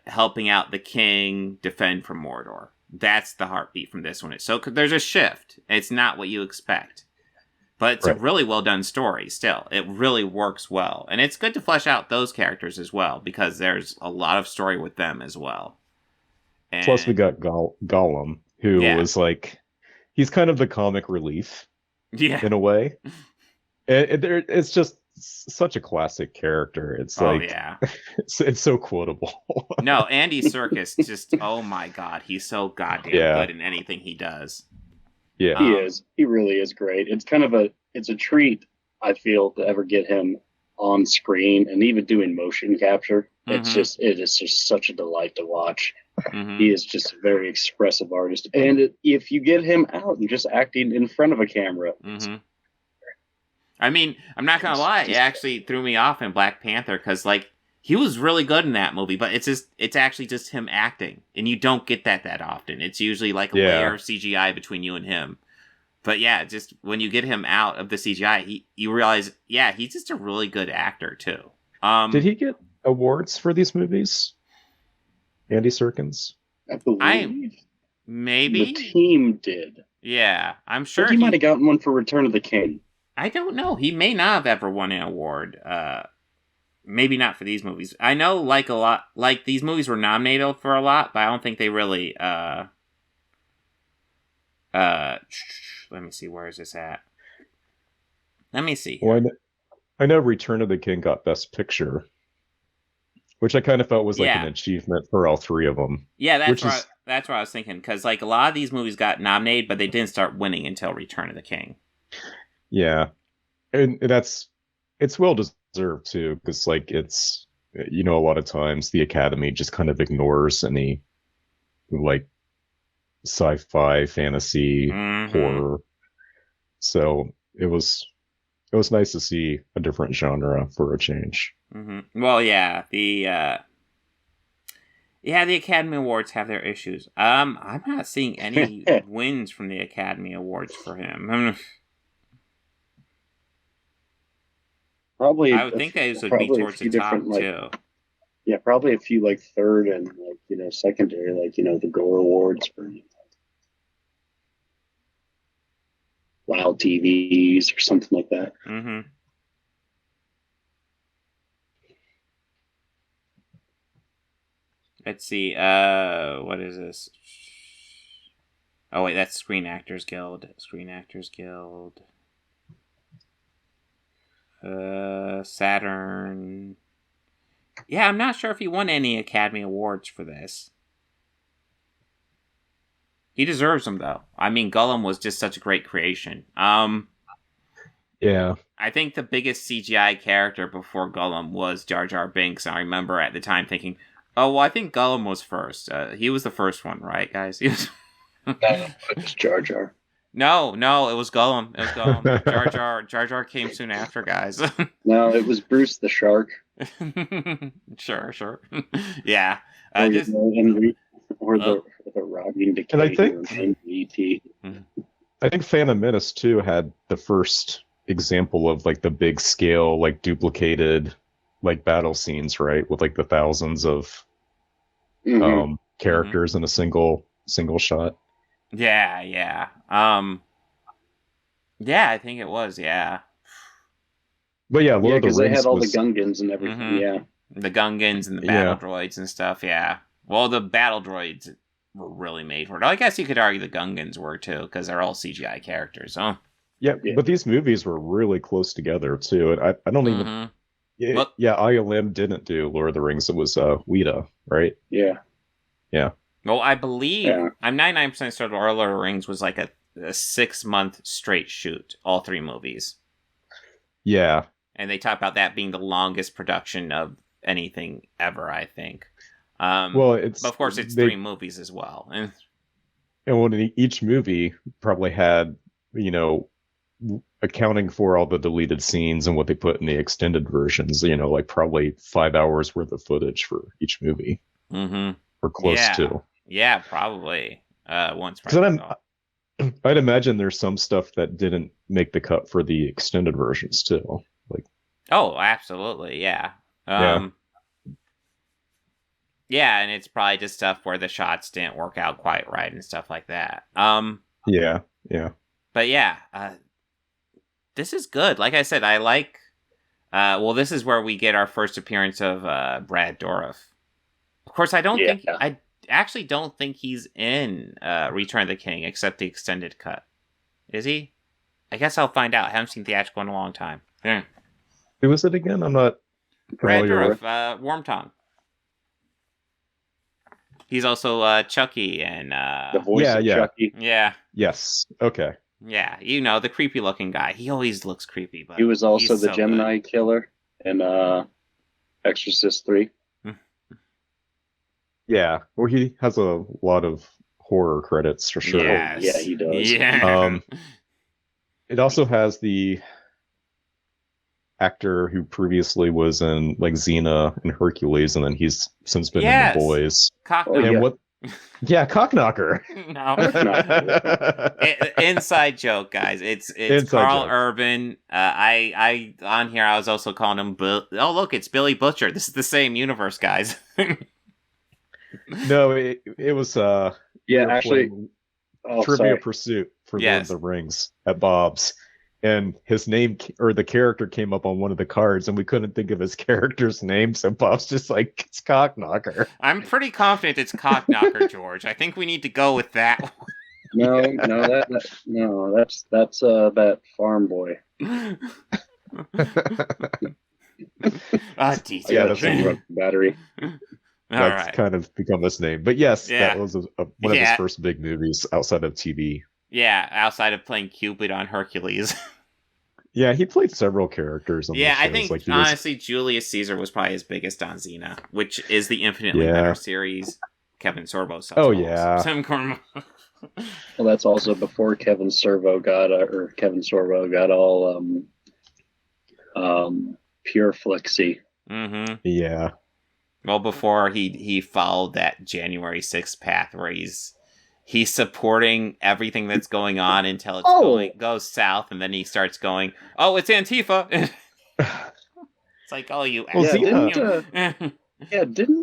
helping out the king defend from Mordor. That's the heartbeat from this one. So there's a shift. It's not what you expect. But it's a really well done story still. It really works well. And it's good to flesh out those characters as well, because there's a lot of story with them as well. And plus we got Gollum, who is he's kind of the comic relief in a way. It's just such a classic character. It's it's so quotable. No, Andy Serkis just, oh my god, he's so goddamn good in anything he does. Yeah, he is. He really is great. It's kind of it's a treat, I feel, to ever get him on screen and even doing motion capture. It is just such a delight to watch. He is just a very expressive artist. And if you get him out and just acting in front of a camera. I mean, I'm not going to lie. It actually threw me off in Black Panther because, like, he was really good in that movie, but it's actually just him acting. And you don't get that often. It's usually like a layer of CGI between you and him. But yeah, just when you get him out of the CGI, you realize, yeah, he's just a really good actor too. Did he get awards for these movies? Andy Serkins? I believe maybe the team did. Yeah, I'm sure he might have gotten one for Return of the King. I don't know. He may not have ever won an award. Maybe not for these movies. I know, like, a lot, like, these movies were nominated for a lot, but I don't think they really, let me see, where is this at? Let me see. Well, I know Return of the King got Best Picture, which I kind of felt was like an achievement for all three of them. Yeah, that's what I was thinking, because, like, a lot of these movies got nominated, but they didn't start winning until Return of the King. Yeah, and it's well deserved too, because, like, it's, you know, a lot of times the Academy just kind of ignores any, like, sci-fi, fantasy, horror. So it was nice to see a different genre for a change. Well, yeah, the Academy Awards have their issues. I'm not seeing any wins from the Academy Awards for him. Probably, I would think those would be towards the top too. Yeah, probably a few like third and, like, you know, secondary, like, you know, the Gore Awards for Wild TVs or something like that. Let's see. What is this? Oh wait, that's Screen Actors Guild. Saturn. Yeah, I'm not sure if he won any Academy Awards for this. He deserves them, though. I mean, Gollum was just such a great creation. Yeah. I think the biggest CGI character before Gollum was Jar Jar Binks. I remember at the time thinking, oh, well, I think Gollum was first. He was the first one, right, guys? He was... It's Jar Jar. No, it was Gollum. Jar Jar came soon after, guys. No, it was Bruce the Shark. Sure. Yeah. Or the rotting decay. And I think E.T. I think Phantom Menace too had the first example of, like, the big scale, like, duplicated, like, battle scenes, right, with, like, the thousands of characters in a single shot. Yeah. Yeah, I think it was, yeah. But yeah, Lord of the Rings, they had all the Gungans and everything, yeah. The Gungans and the battle droids and stuff, yeah. Well, the battle droids were really made for it. I guess you could argue the Gungans were, too, because they're all CGI characters, huh? Yeah, but these movies were really close together, too. And I don't even... ILM didn't do Lord of the Rings. It was Weta, right? Yeah. Well, I believe... Yeah. I'm 99% sure Lord of the Rings was like a 6-month straight shoot, all 3 movies. Yeah. And they talk about that being the longest production of anything ever, I think. But of course, it's 3 movies as well. And each movie probably had, you know, accounting for all the deleted scenes and what they put in the extended versions, you know, like probably 5 hours worth of footage for each movie. Or close to. Yeah, probably. Once. I'd imagine there's some stuff that didn't make the cut for the extended versions too. Like. Oh, absolutely, yeah. Yeah, and it's probably just stuff where the shots didn't work out quite right and stuff like that. Yeah. But yeah, this is good. Like I said, I like... this is where we get our first appearance of Brad Dourif. Of course, I actually don't think he's in Return of the King, except the extended cut. Is he? I guess I'll find out. I haven't seen theatrical in a long time. Who was it again? I'm not... Brad Dourif, Wormtongue. He's also Chucky and... the voice of Chucky. Yeah. Yes. Okay. Yeah, you know, the creepy-looking guy. He always looks creepy, but he was also the Gemini killer in Exorcist 3. Yeah, well, he has a lot of horror credits for sure. Yes. Yeah, he does. Yeah. It also has the actor who previously was in like Xena and Hercules, and then he's since been in The Boys. Cockknocker. And what? Yeah, Cockknocker. No. Inside joke, guys. It's Carl Urban. I on here I was also calling him oh look, it's Billy Butcher. This is the same universe, guys. No, it was actually Trivia Pursuit for Lord of the Rings at Bob's. And his name or the character came up on one of the cards, and we couldn't think of his character's name, so Bob's just like, it's Cockknocker. I'm pretty confident it's Cockknocker, George. I think we need to go with that one. That's that farm boy. Geez. Yeah, that's a battery. That's kind of become his name. But yes, that was one of his first big movies outside of TV. Yeah, outside of playing Cupid on Hercules. Yeah, he played several characters on I think, honestly, Julius Caesar was probably his biggest on Xena, which is the infinitely better series. Kevin Sorbo. Well, that's also before Kevin Sorbo got all pure flixy. Mm-hmm. Yeah. Well, before he followed that January 6th path where he's supporting everything that's going on until it goes south, and then he starts going, "Oh, it's Antifa." It's like, "Oh, you." Well, didn't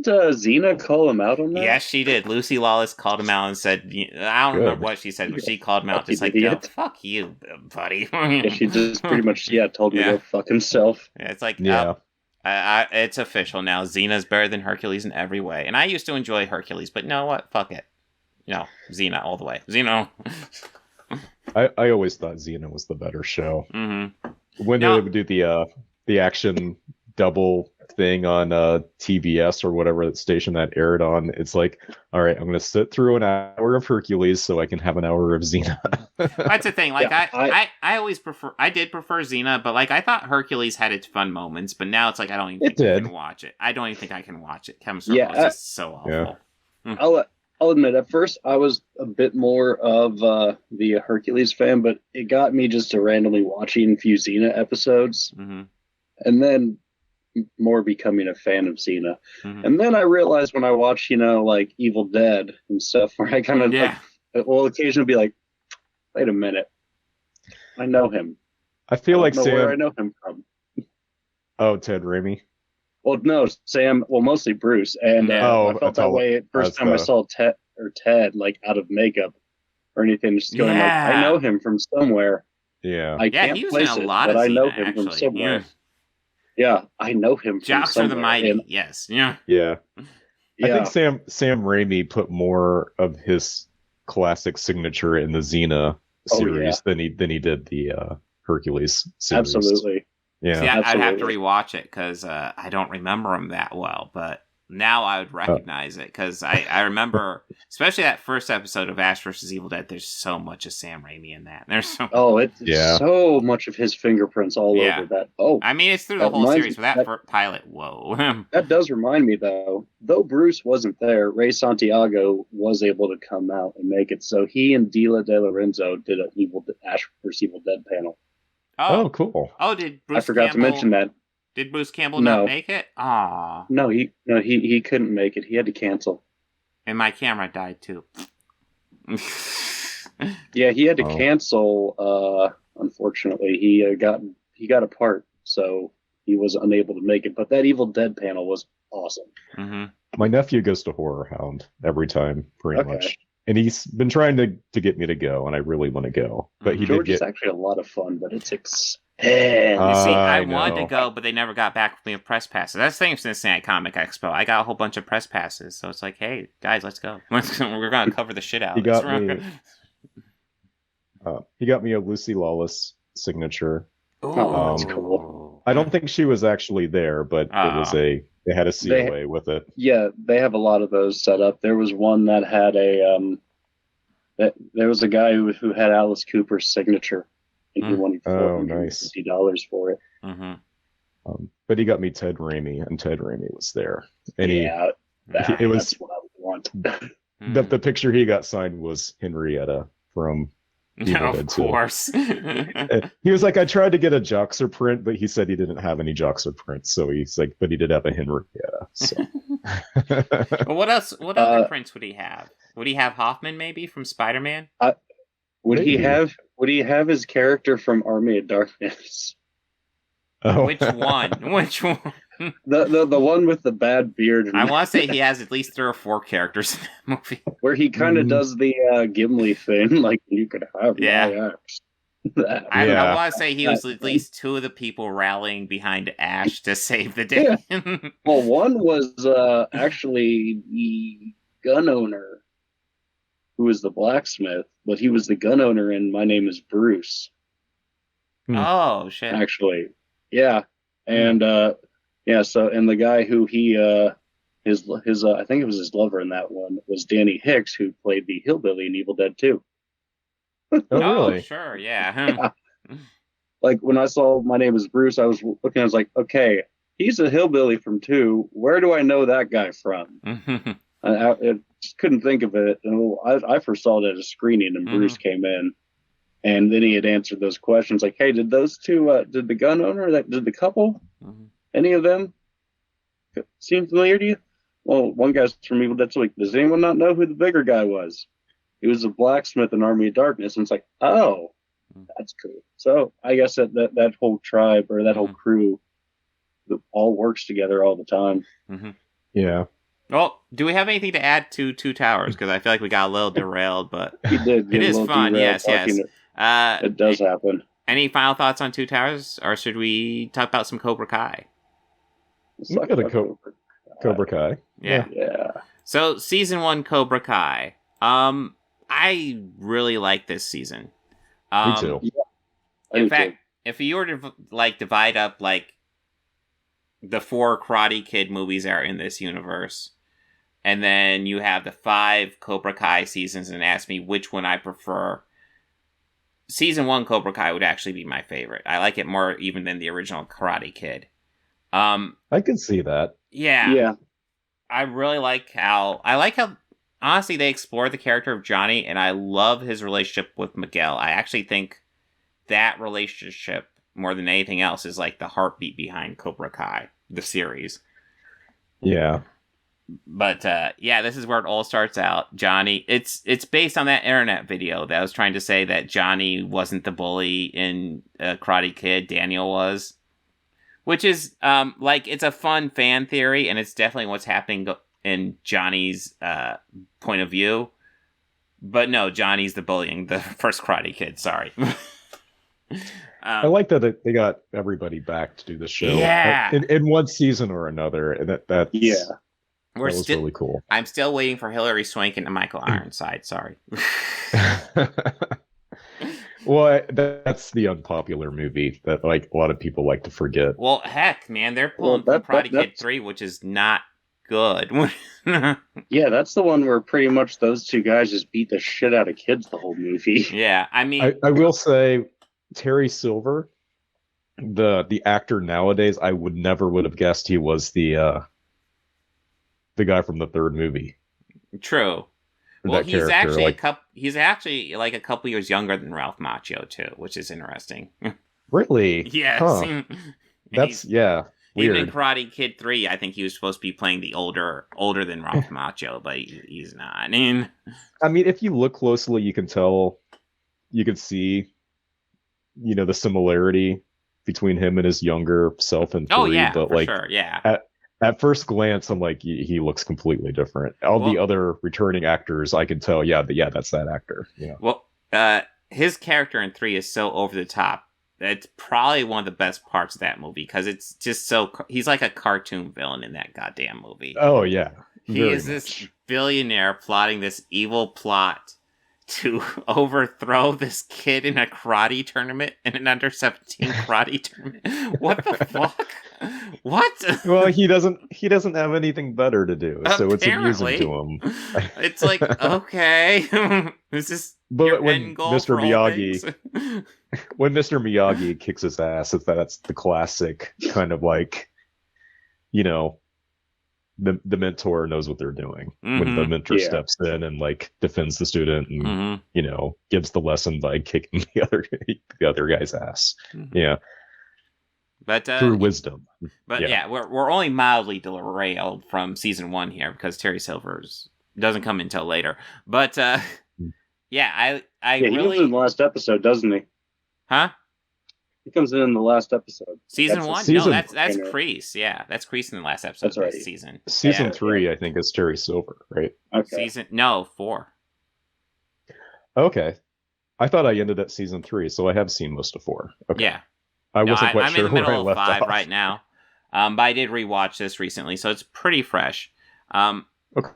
Xena call him out on that? Yes, she did. Lucy Lawless called him out and said, "I don't remember what she said, but she called him out, just like, yo, fuck you, buddy." She just pretty much told him to go fuck himself. Yeah, it's like, it's official now. Xena's better than Hercules in every way, and I used to enjoy Hercules, but you know what? Fuck it. No, Xena all the way. Xena. I always thought Xena was the better show. Mm-hmm. When they would do the action double thing on TBS or whatever station that aired on, it's like, all right, I'm going to sit through an hour of Hercules so I can have an hour of Xena. That's the thing. Like I always prefer. I did prefer Xena, but like I thought Hercules had its fun moments, but now it's like I don't even think I can watch it. I don't even think I can watch it. Kevin Sorbo is just so awful. Yeah. I'll admit, at first I was a bit more of the Hercules fan, but it got me just to randomly watching a few Xena episodes, and then more becoming a fan of Xena. And then I realized when I watched, like Evil Dead and stuff, where I kind of will occasionally be like, wait a minute, I know him. I feel like Sam. Where I know him from. Oh, Ted Raimi. Well, no, Sam. Well, mostly Bruce, and I felt that way first time I saw Ted like out of makeup or anything. Just going like, I know him from somewhere. Yeah, I can't he was place in a it, lot but of I know Xena, him actually. from somewhere. Yeah, I know him from Jocks somewhere. are the mighty. And, yes. Yeah. I think Sam Raimi put more of his classic signature in the Xena series than he did the Hercules series. Absolutely. Yeah. See, I'd have to rewatch it because I don't remember him that well, but now I would recognize it because I remember, especially that first episode of Ash vs. Evil Dead, there's so much of Sam Raimi in that. There's so so much of his fingerprints all over that. Oh, I mean, it's through the whole series, but that pilot, whoa. That does remind me, though Bruce wasn't there, Ray Santiago was able to come out and make it. So he and Dila De Lorenzo did an Ash vs. Evil Dead panel. Oh, cool. Oh, did Bruce I forgot Campbell, to mention that. Did Bruce Campbell not make it? Aw. No, he couldn't make it. He had to cancel. And my camera died too. Yeah, he had to cancel. Unfortunately, he got a part, so he was unable to make it. But that Evil Dead panel was awesome. Mm-hmm. My nephew goes to Horrorhound every time, pretty much. And he's been trying to get me to go, and I really want to go. But George is actually a lot of fun, but it's expensive. I wanted to go, but they never got back with me with press passes. That's the thing with Cincinnati Comic Expo. I got a whole bunch of press passes, so it's like, hey, guys, let's go. We're going to cover the shit out. He got me a Lucy Lawless signature. That's cool. I don't think she was actually there, but they had a COA with it. Yeah, they have a lot of those set up. There was one that had there was a guy who had Alice Cooper's signature, and he wanted $450 for it. Mm-hmm. But he got me Ted Raimi, and Ted Raimi was there. And it was that's what I would want. the picture he got signed was Henrietta from Evil Dead 2. Of course. He was like, I tried to get a Joxer print, but he said he didn't have any Joxer prints. So he's like, but he did have a Henrietta. So. Well, what else? What other prints would he have? Would he have Hoffman maybe from Spider-Man? Would he have his character from Army of Darkness? Oh. Which one? Which one? The one with the bad beard. I want to say he has at least 3 or 4 characters in that movie. Where he kind of does the Gimli thing, like you could have my axe. I want to say he was at least 2 of the people rallying behind Ash to save the day. Yeah. Well, one was actually the gun owner, who was the blacksmith, but he was the gun owner in My Name is Bruce. Oh, shit. Actually, yeah. And, so, and the guy who he, his I think it was his lover in that one, was Danny Hicks, who played the hillbilly in Evil Dead 2. Oh, really? Sure, yeah. Like, when I saw My Name is Bruce, I was looking, I was like, okay, he's a hillbilly from 2. Where do I know that guy from? I just couldn't think of it. And I first saw it at a screening, and Bruce came in, and then he had answered those questions like, hey, did those 2, did the gun owner, did the couple, any of them seem familiar to you? Well, one guy's from Evil Dead 2. Like, does anyone not know who the bigger guy was? He was a blacksmith in Army of Darkness. And it's like, oh, that's cool. So I guess that whole tribe, or that whole crew, all works together all the time. Yeah. Well, do we have anything to add to Two Towers? Because I feel like we got a little derailed, but it is fun. Yes. It does happen. Any final thoughts on Two Towers, or should we talk about some Cobra Kai? Look at the Cobra Kai. Yeah. So season 1 Cobra Kai. I really like this season. Me too. In fact, if you were to divide up the 4 Karate Kid movies that are in this universe, and then you have the 5 Cobra Kai seasons, and ask me which one I prefer, season 1 Cobra Kai would actually be my favorite. I like it more even than the original Karate Kid. I can see that. Yeah. I really like how honestly they explore the character of Johnny, and I love his relationship with Miguel. I actually think that relationship, more than anything else, is like the heartbeat behind Cobra Kai, the series. Yeah. But this is where it all starts out. Johnny, it's based on that internet video that was trying to say that Johnny wasn't the bully in Karate Kid, Daniel was. Which is, it's a fun fan theory, and it's definitely what's happening in Johnny's point of view. But no, Johnny's the bullying the first Karate Kid, sorry. I like that they got everybody back to do the show in one season or another. And that was really cool. I'm still waiting for Hilary Swank and Michael Ironside, sorry. Well, that's the unpopular movie that a lot of people like to forget. Well, heck, man, they're pulling Karate Kid 3, which is not good. Yeah, that's the one where pretty much those 2 guys just beat the shit out of kids the whole movie. Yeah, I mean, I will say Terry Silver, the actor nowadays, I would have guessed he was the guy from the 3rd movie. True. Well, he's actually a couple years younger than Ralph Macchio too, which is interesting. Really? Yes. Huh. That's weird. Even in Karate Kid 3, I think he was supposed to be playing the older than Ralph Macchio, but he's not. I mean, if you look closely, you can see, the similarity between him and his younger self in 3. Oh yeah, but for sure, yeah. At first glance, I'm like, he looks completely different. The other returning actors, I can tell, that's that actor. Yeah. Well, his character in 3 is so over the top. It's probably one of the best parts of that movie, because it's just he's like a cartoon villain in that goddamn movie. Oh, yeah. He is this billionaire plotting this evil plot to overthrow this kid in a karate tournament, in an under-17 karate tournament. What the fuck? What? Well, he doesn't have anything better to do, so it's amusing to him. It's like, okay, this is your when end goal Mr. for all Miyagi, things? when Mr. Miyagi kicks his ass, that's the classic kind of like, you know, the mentor knows what they're doing when the mentor steps in and like defends the student and you know, gives the lesson by kicking the other guy's ass. Yeah. But through wisdom. But yeah, we're only mildly derailed from season 1 here because Terry Silvers doesn't come until later. But yeah, I he really comes in the last episode, doesn't he? Huh? He comes in the last episode. Season 1? No, that's Kreese. Yeah, that's Kreese in the last episode of this season. Season 3, I think, is Terry Silver, right? Okay. 4. Okay. I thought I ended at season 3, so I have seen most of 4. Okay. Yeah. I wasn't quite I'm sure in the where I middle of left 5 off. right now. But I did rewatch this recently, so it's pretty fresh. Okay.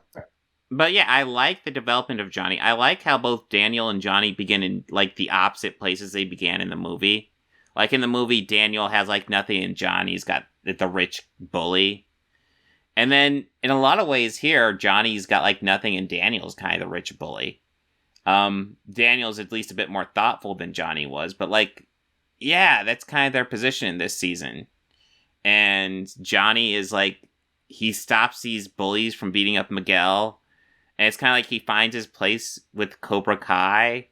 But yeah, I like the development of Johnny. I like how both Daniel and Johnny begin in like the opposite places they began in the movie. Like in the movie, Daniel has like nothing and Johnny's got the rich bully. And then in a lot of ways here, Johnny's got like nothing and Daniel's kind of the rich bully. Daniel's at least a bit more thoughtful than Johnny was, but like, yeah, that's kind of their position in this season. And Johnny is like, he stops these bullies from beating up Miguel. And it's kind of like he finds his place with Cobra Kai.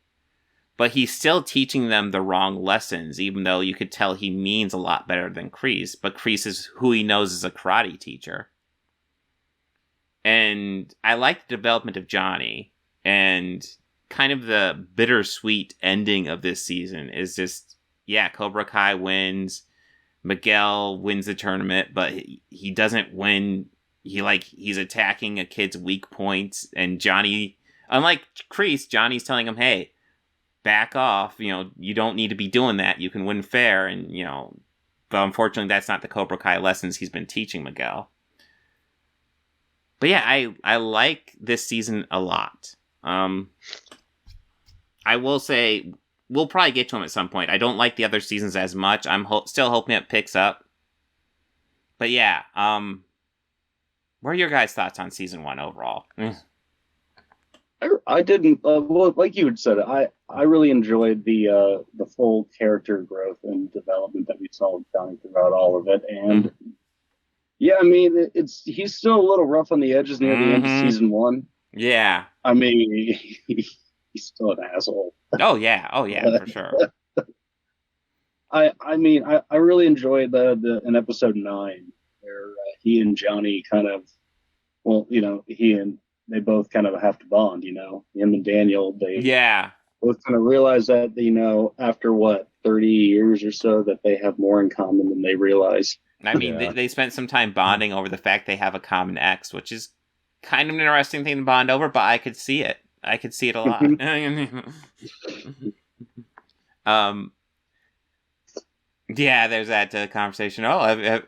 But he's still teaching them the wrong lessons, even though you could tell he means a lot better than Kreese. But Kreese is who he knows as a karate teacher. And I like the development of Johnny. And kind of the bittersweet ending of this season is just, yeah, Cobra Kai wins. Miguel wins the tournament, but he doesn't win. He's attacking a kid's weak points. And Johnny, unlike Kreese, Johnny's telling him, hey, back off, you know, you don't need to be doing that. You can win fair. And, you know, but unfortunately, that's not the Cobra Kai lessons he's been teaching Miguel. But yeah, I like this season a lot. I will say, we'll probably get to him at some point. I don't like the other seasons as much. I'm still hoping it picks up. But yeah, what are your guys' thoughts on season 1 overall? I didn't. Well, like you had said, I really enjoyed the full character growth and development that we saw with Johnny throughout all of it, and yeah, I mean, he's still a little rough on the edges near the end of season 1. Yeah, I mean, he's still an asshole. Oh yeah, for sure. I mean, I really enjoyed the in episode 9 where he and Johnny kind of, well, you know, they both kind of have to bond, you know, him and Daniel, they both kind of realize that, you know, after 30 years or so, that they have more in common than they realize. I mean, they spent some time bonding over the fact they have a common ex, which is kind of an interesting thing to bond over, but I could see it. I could see it a lot. Yeah, there's that conversation. Oh, are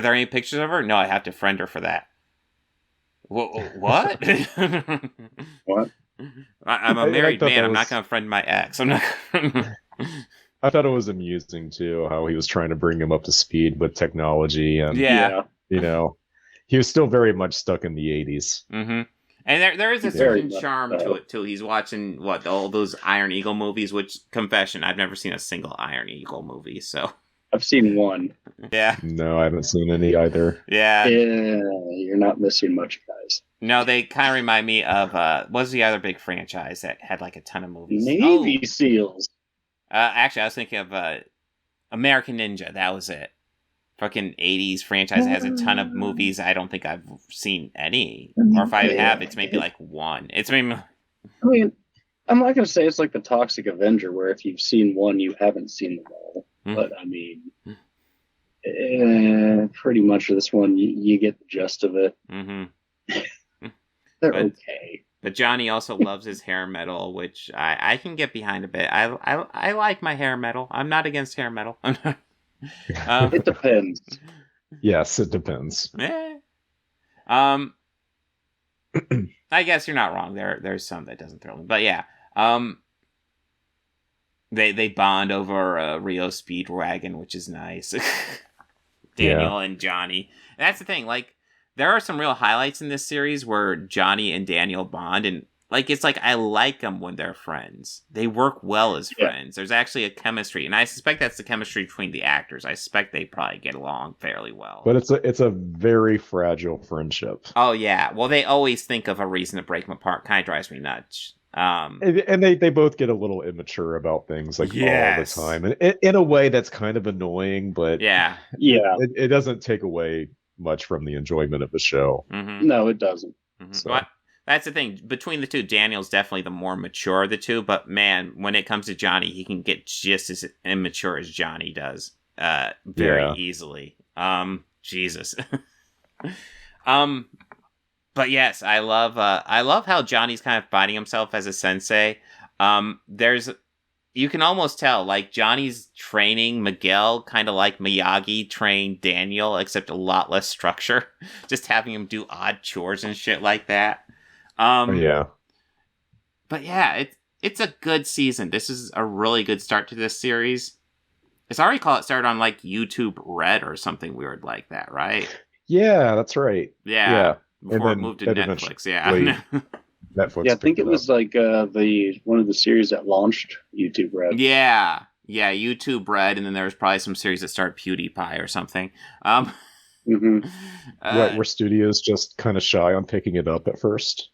there any pictures of her? No, I have to friend her for that. What? What? I'm a married man. I'm not going to friend my ex. I'm not. I thought it was amusing too how he was trying to bring him up to speed with technology, and you know, he was still very much stuck in the 80s. Mm-hmm. And there is a certain charm to it too. He's watching all those Iron Eagle movies. Which, confession, I've never seen a single Iron Eagle movie. So I've seen one. Yeah. No, I haven't seen any either. Yeah. Yeah, you're not missing much, guys. No, they kind of remind me of what was the other big franchise that had like a ton of movies? Navy SEALs. Actually, I was thinking of American Ninja. That was it. Fucking 80s franchise that has a ton of movies. I don't think I've seen any. Or if I have, it's maybe like one. It's maybe... I mean, I'm not going to say it's like the Toxic Avenger, where if you've seen one, you haven't seen them all. Mm-hmm. But, I mean, pretty much this one, you get the gist of it. Mm-hmm. They're okay. But Johnny also loves his hair metal, which I can get behind a bit. I like my hair metal. I'm not against hair metal. It depends. Yes, it depends. I guess you're not wrong. There's some that doesn't thrill me, but yeah. They bond over a Rio Speedwagon, which is nice. Daniel and Johnny. And that's the thing. Like, there are some real highlights in this series where Johnny and Daniel bond, and like, it's like I like them when they're friends. They work well as friends. There's actually a chemistry, and I suspect that's the chemistry between the actors. I suspect they probably get along fairly well. But it's a very fragile friendship. Oh yeah, well they always think of a reason to break them apart. Kind of drives me nuts. And they both get a little immature about things like all the time, and in a way that's kind of annoying. But it doesn't take away much from the enjoyment of the show. Mm-hmm. No, it doesn't. Mm-hmm. So. Well, that's the thing. Between the two, Daniel's definitely the more mature of the two. But man, when it comes to Johnny, he can get just as immature as Johnny does, very easily. Jesus. But yes, I love how Johnny's kind of finding himself as a sensei. You can almost tell, like, Johnny's training Miguel kind of like Miyagi trained Daniel, except a lot less structure. Just having him do odd chores and shit like that. But yeah, it's a good season. This is a really good start to this series. As I recall, it started on like YouTube Red or something weird like that, right? Yeah, that's right. Yeah. Before it moved to Netflix, Netflix. Yeah, I think it was like the one of the series that launched YouTube Red. Yeah, YouTube Red, and then there was probably some series that started PewDiePie or something. Were studios just kind of shy on picking it up at first?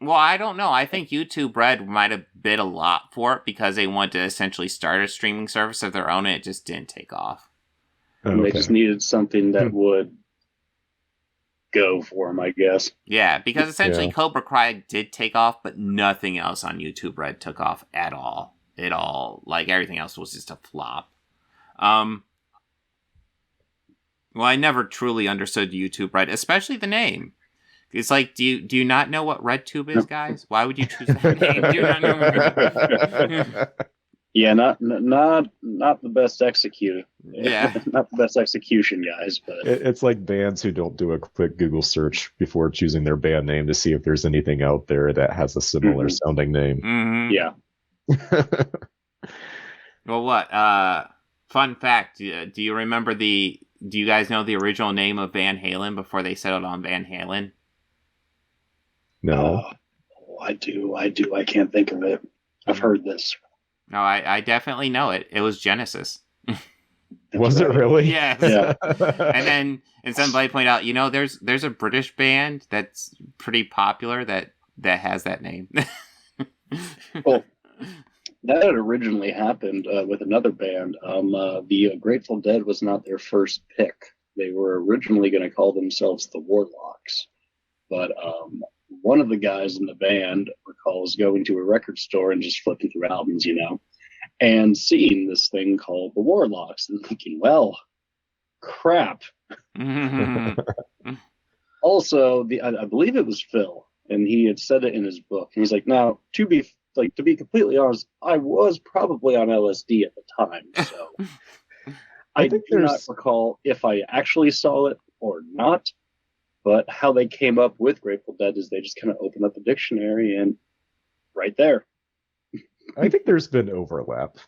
Well, I don't know. I think YouTube Red might have bid a lot for it because they wanted to essentially start a streaming service of their own, and it just didn't take off. They just needed something that would go for them, I guess. Yeah, because essentially Cobra Kai did take off, but nothing else on YouTube Red took off at all. Like, everything else was just a flop. Well, I never truly understood YouTube Red, especially the name. It's like, do you not know what RedTube is, guys? Why would you choose that name? Do you not know? Yeah, not the best executed. Yeah, not the best execution, guys. But it's like bands who don't do a quick Google search before choosing their band name to see if there's anything out there that has a similar sounding name. Mm-hmm. Yeah. Well, what? Fun fact: do you remember Do you guys know the original name of Van Halen before they settled on Van Halen? No. I do. I can't think of it. I've heard this. No, I definitely know it. It was Genesis. Was it really? Yes. Yeah. And somebody pointed out, there's a British band that's pretty popular that has that name. Well, that had originally happened with another band. The Grateful Dead was not their first pick. They were originally going to call themselves the Warlocks, but one of the guys in the band recalls going to a record store and just flipping through albums, and seeing this thing called the Warlocks and thinking, well, crap. Also, I believe it was Phil, and he had said it in his book. And he's like, now, to be completely honest, I was probably on LSD at the time, so I do not recall if I actually saw it or not. But how they came up with Grateful Dead is they just kind of opened up the dictionary and right there. I think there's been overlap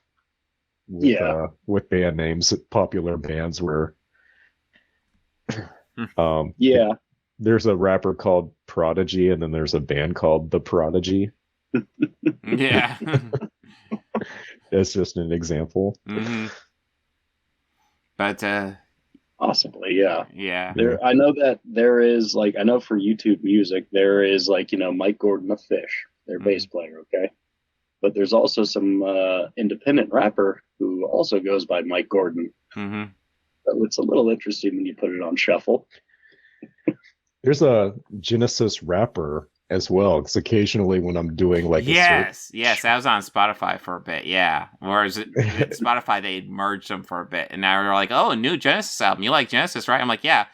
with band names, popular bands where there's a rapper called Prodigy and then there's a band called The Prodigy. Yeah. It's just an example. Mm-hmm. But possibly, yeah. Yeah. I know that there is, like, I know for YouTube Music, there is, like, Mike Gordon of Fish, their bass player, okay? But there's also some independent rapper who also goes by Mike Gordon. Mm-hmm. So it's a little interesting when you put it on shuffle. There's a Genesis rapper as well, because occasionally when I'm doing like yes, that was on Spotify for a bit, yeah. Whereas Spotify, they merged them for a bit, and now they're like, oh, a new Genesis album. You like Genesis, right? I'm like, yeah,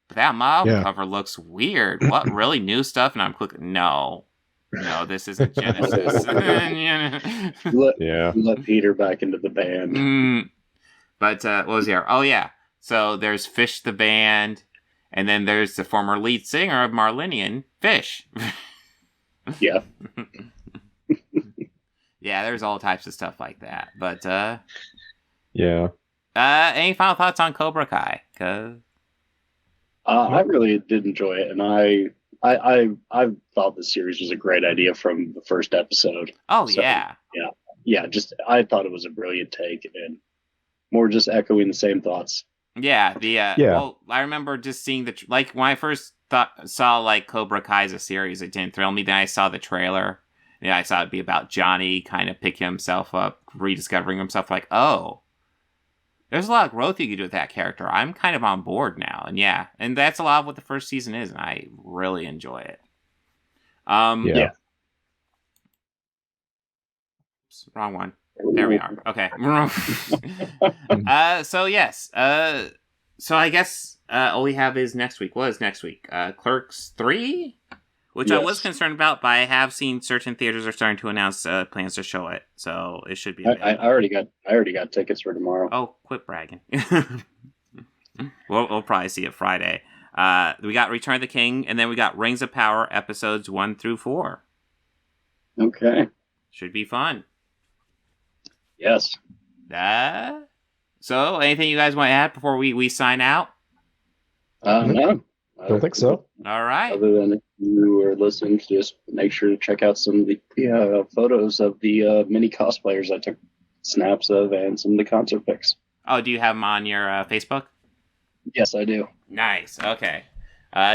but that album cover looks weird. What, really new stuff? And I'm clicking, no, this isn't Genesis. Let Peter back into the band. But what was there? Oh, yeah. So there's Fish the band, and then there's the former lead singer of Marlinian, Fish. Yeah. Yeah, there's all types of stuff like that. But, yeah. Any final thoughts on Cobra Kai? I really did enjoy it, and I I thought the series was a great idea from the first episode. Oh, So, yeah. Yeah. Just I thought it was a brilliant take, and more just echoing the same thoughts. Yeah, Yeah. Well, I remember just seeing when I first saw like Cobra Kai as a series, it didn't thrill me. Then I saw the trailer. Yeah, I saw it'd be about Johnny kind of picking himself up, rediscovering himself. Like, oh, there's a lot of growth you can do with that character. I'm kind of on board now, and that's a lot of what the first season is, and I really enjoy it. Yeah. Oops, wrong one. There we are. Okay. So yes. So I guess all we have is next week. What is next week? Clerks 3? Which I was concerned about, but I have seen certain theaters are starting to announce plans to show it. So it should be I already got tickets for tomorrow. Oh, quit bragging. we'll probably see it Friday. We got Return of the King, and then we got Rings of Power episodes 1 through 4. Okay. Should be fun. Yes. So, anything you guys want to add before we sign out? No. I don't think so. All right. Other than if you are listening, just make sure to check out some of the photos of the mini cosplayers I took snaps of and some of the concert pics. Oh, do you have them on your Facebook? Yes, I do. Nice. Okay.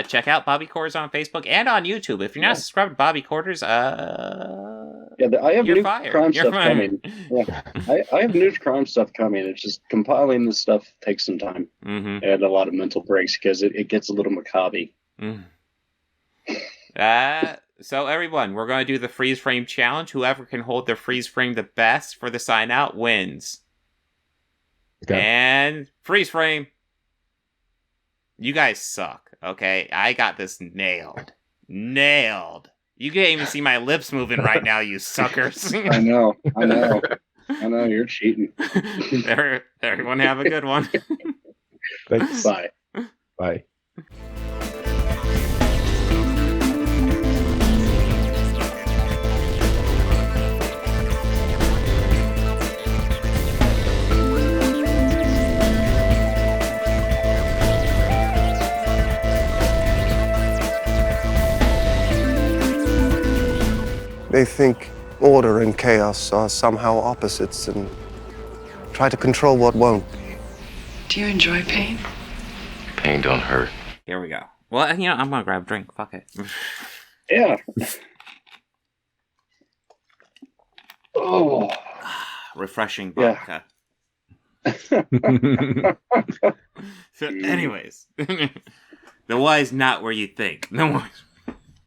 Check out Bobby Quarters on Facebook and on YouTube. If you're not subscribed to Bobby Quarters, I have you're new fired. crime You're stuff fired. coming. Yeah, I have new crime stuff coming. It's just compiling this stuff takes some time and a lot of mental breaks because it gets a little macabre. So everyone, we're going to do the freeze frame challenge. Whoever can hold their freeze frame the best for the sign out wins. Okay. And freeze frame. You guys suck, okay? I got this nailed. You can't even see my lips moving right now, you suckers. I know. You're cheating. Everyone have a good one. Thanks. Bye. Bye. They think order and chaos are somehow opposites and try to control what won't. Do you enjoy pain? Pain don't hurt. Here we go. Well, I'm gonna grab a drink. Fuck it. Yeah. Oh. Refreshing vodka. So, anyways. The wise not where you think. The wise.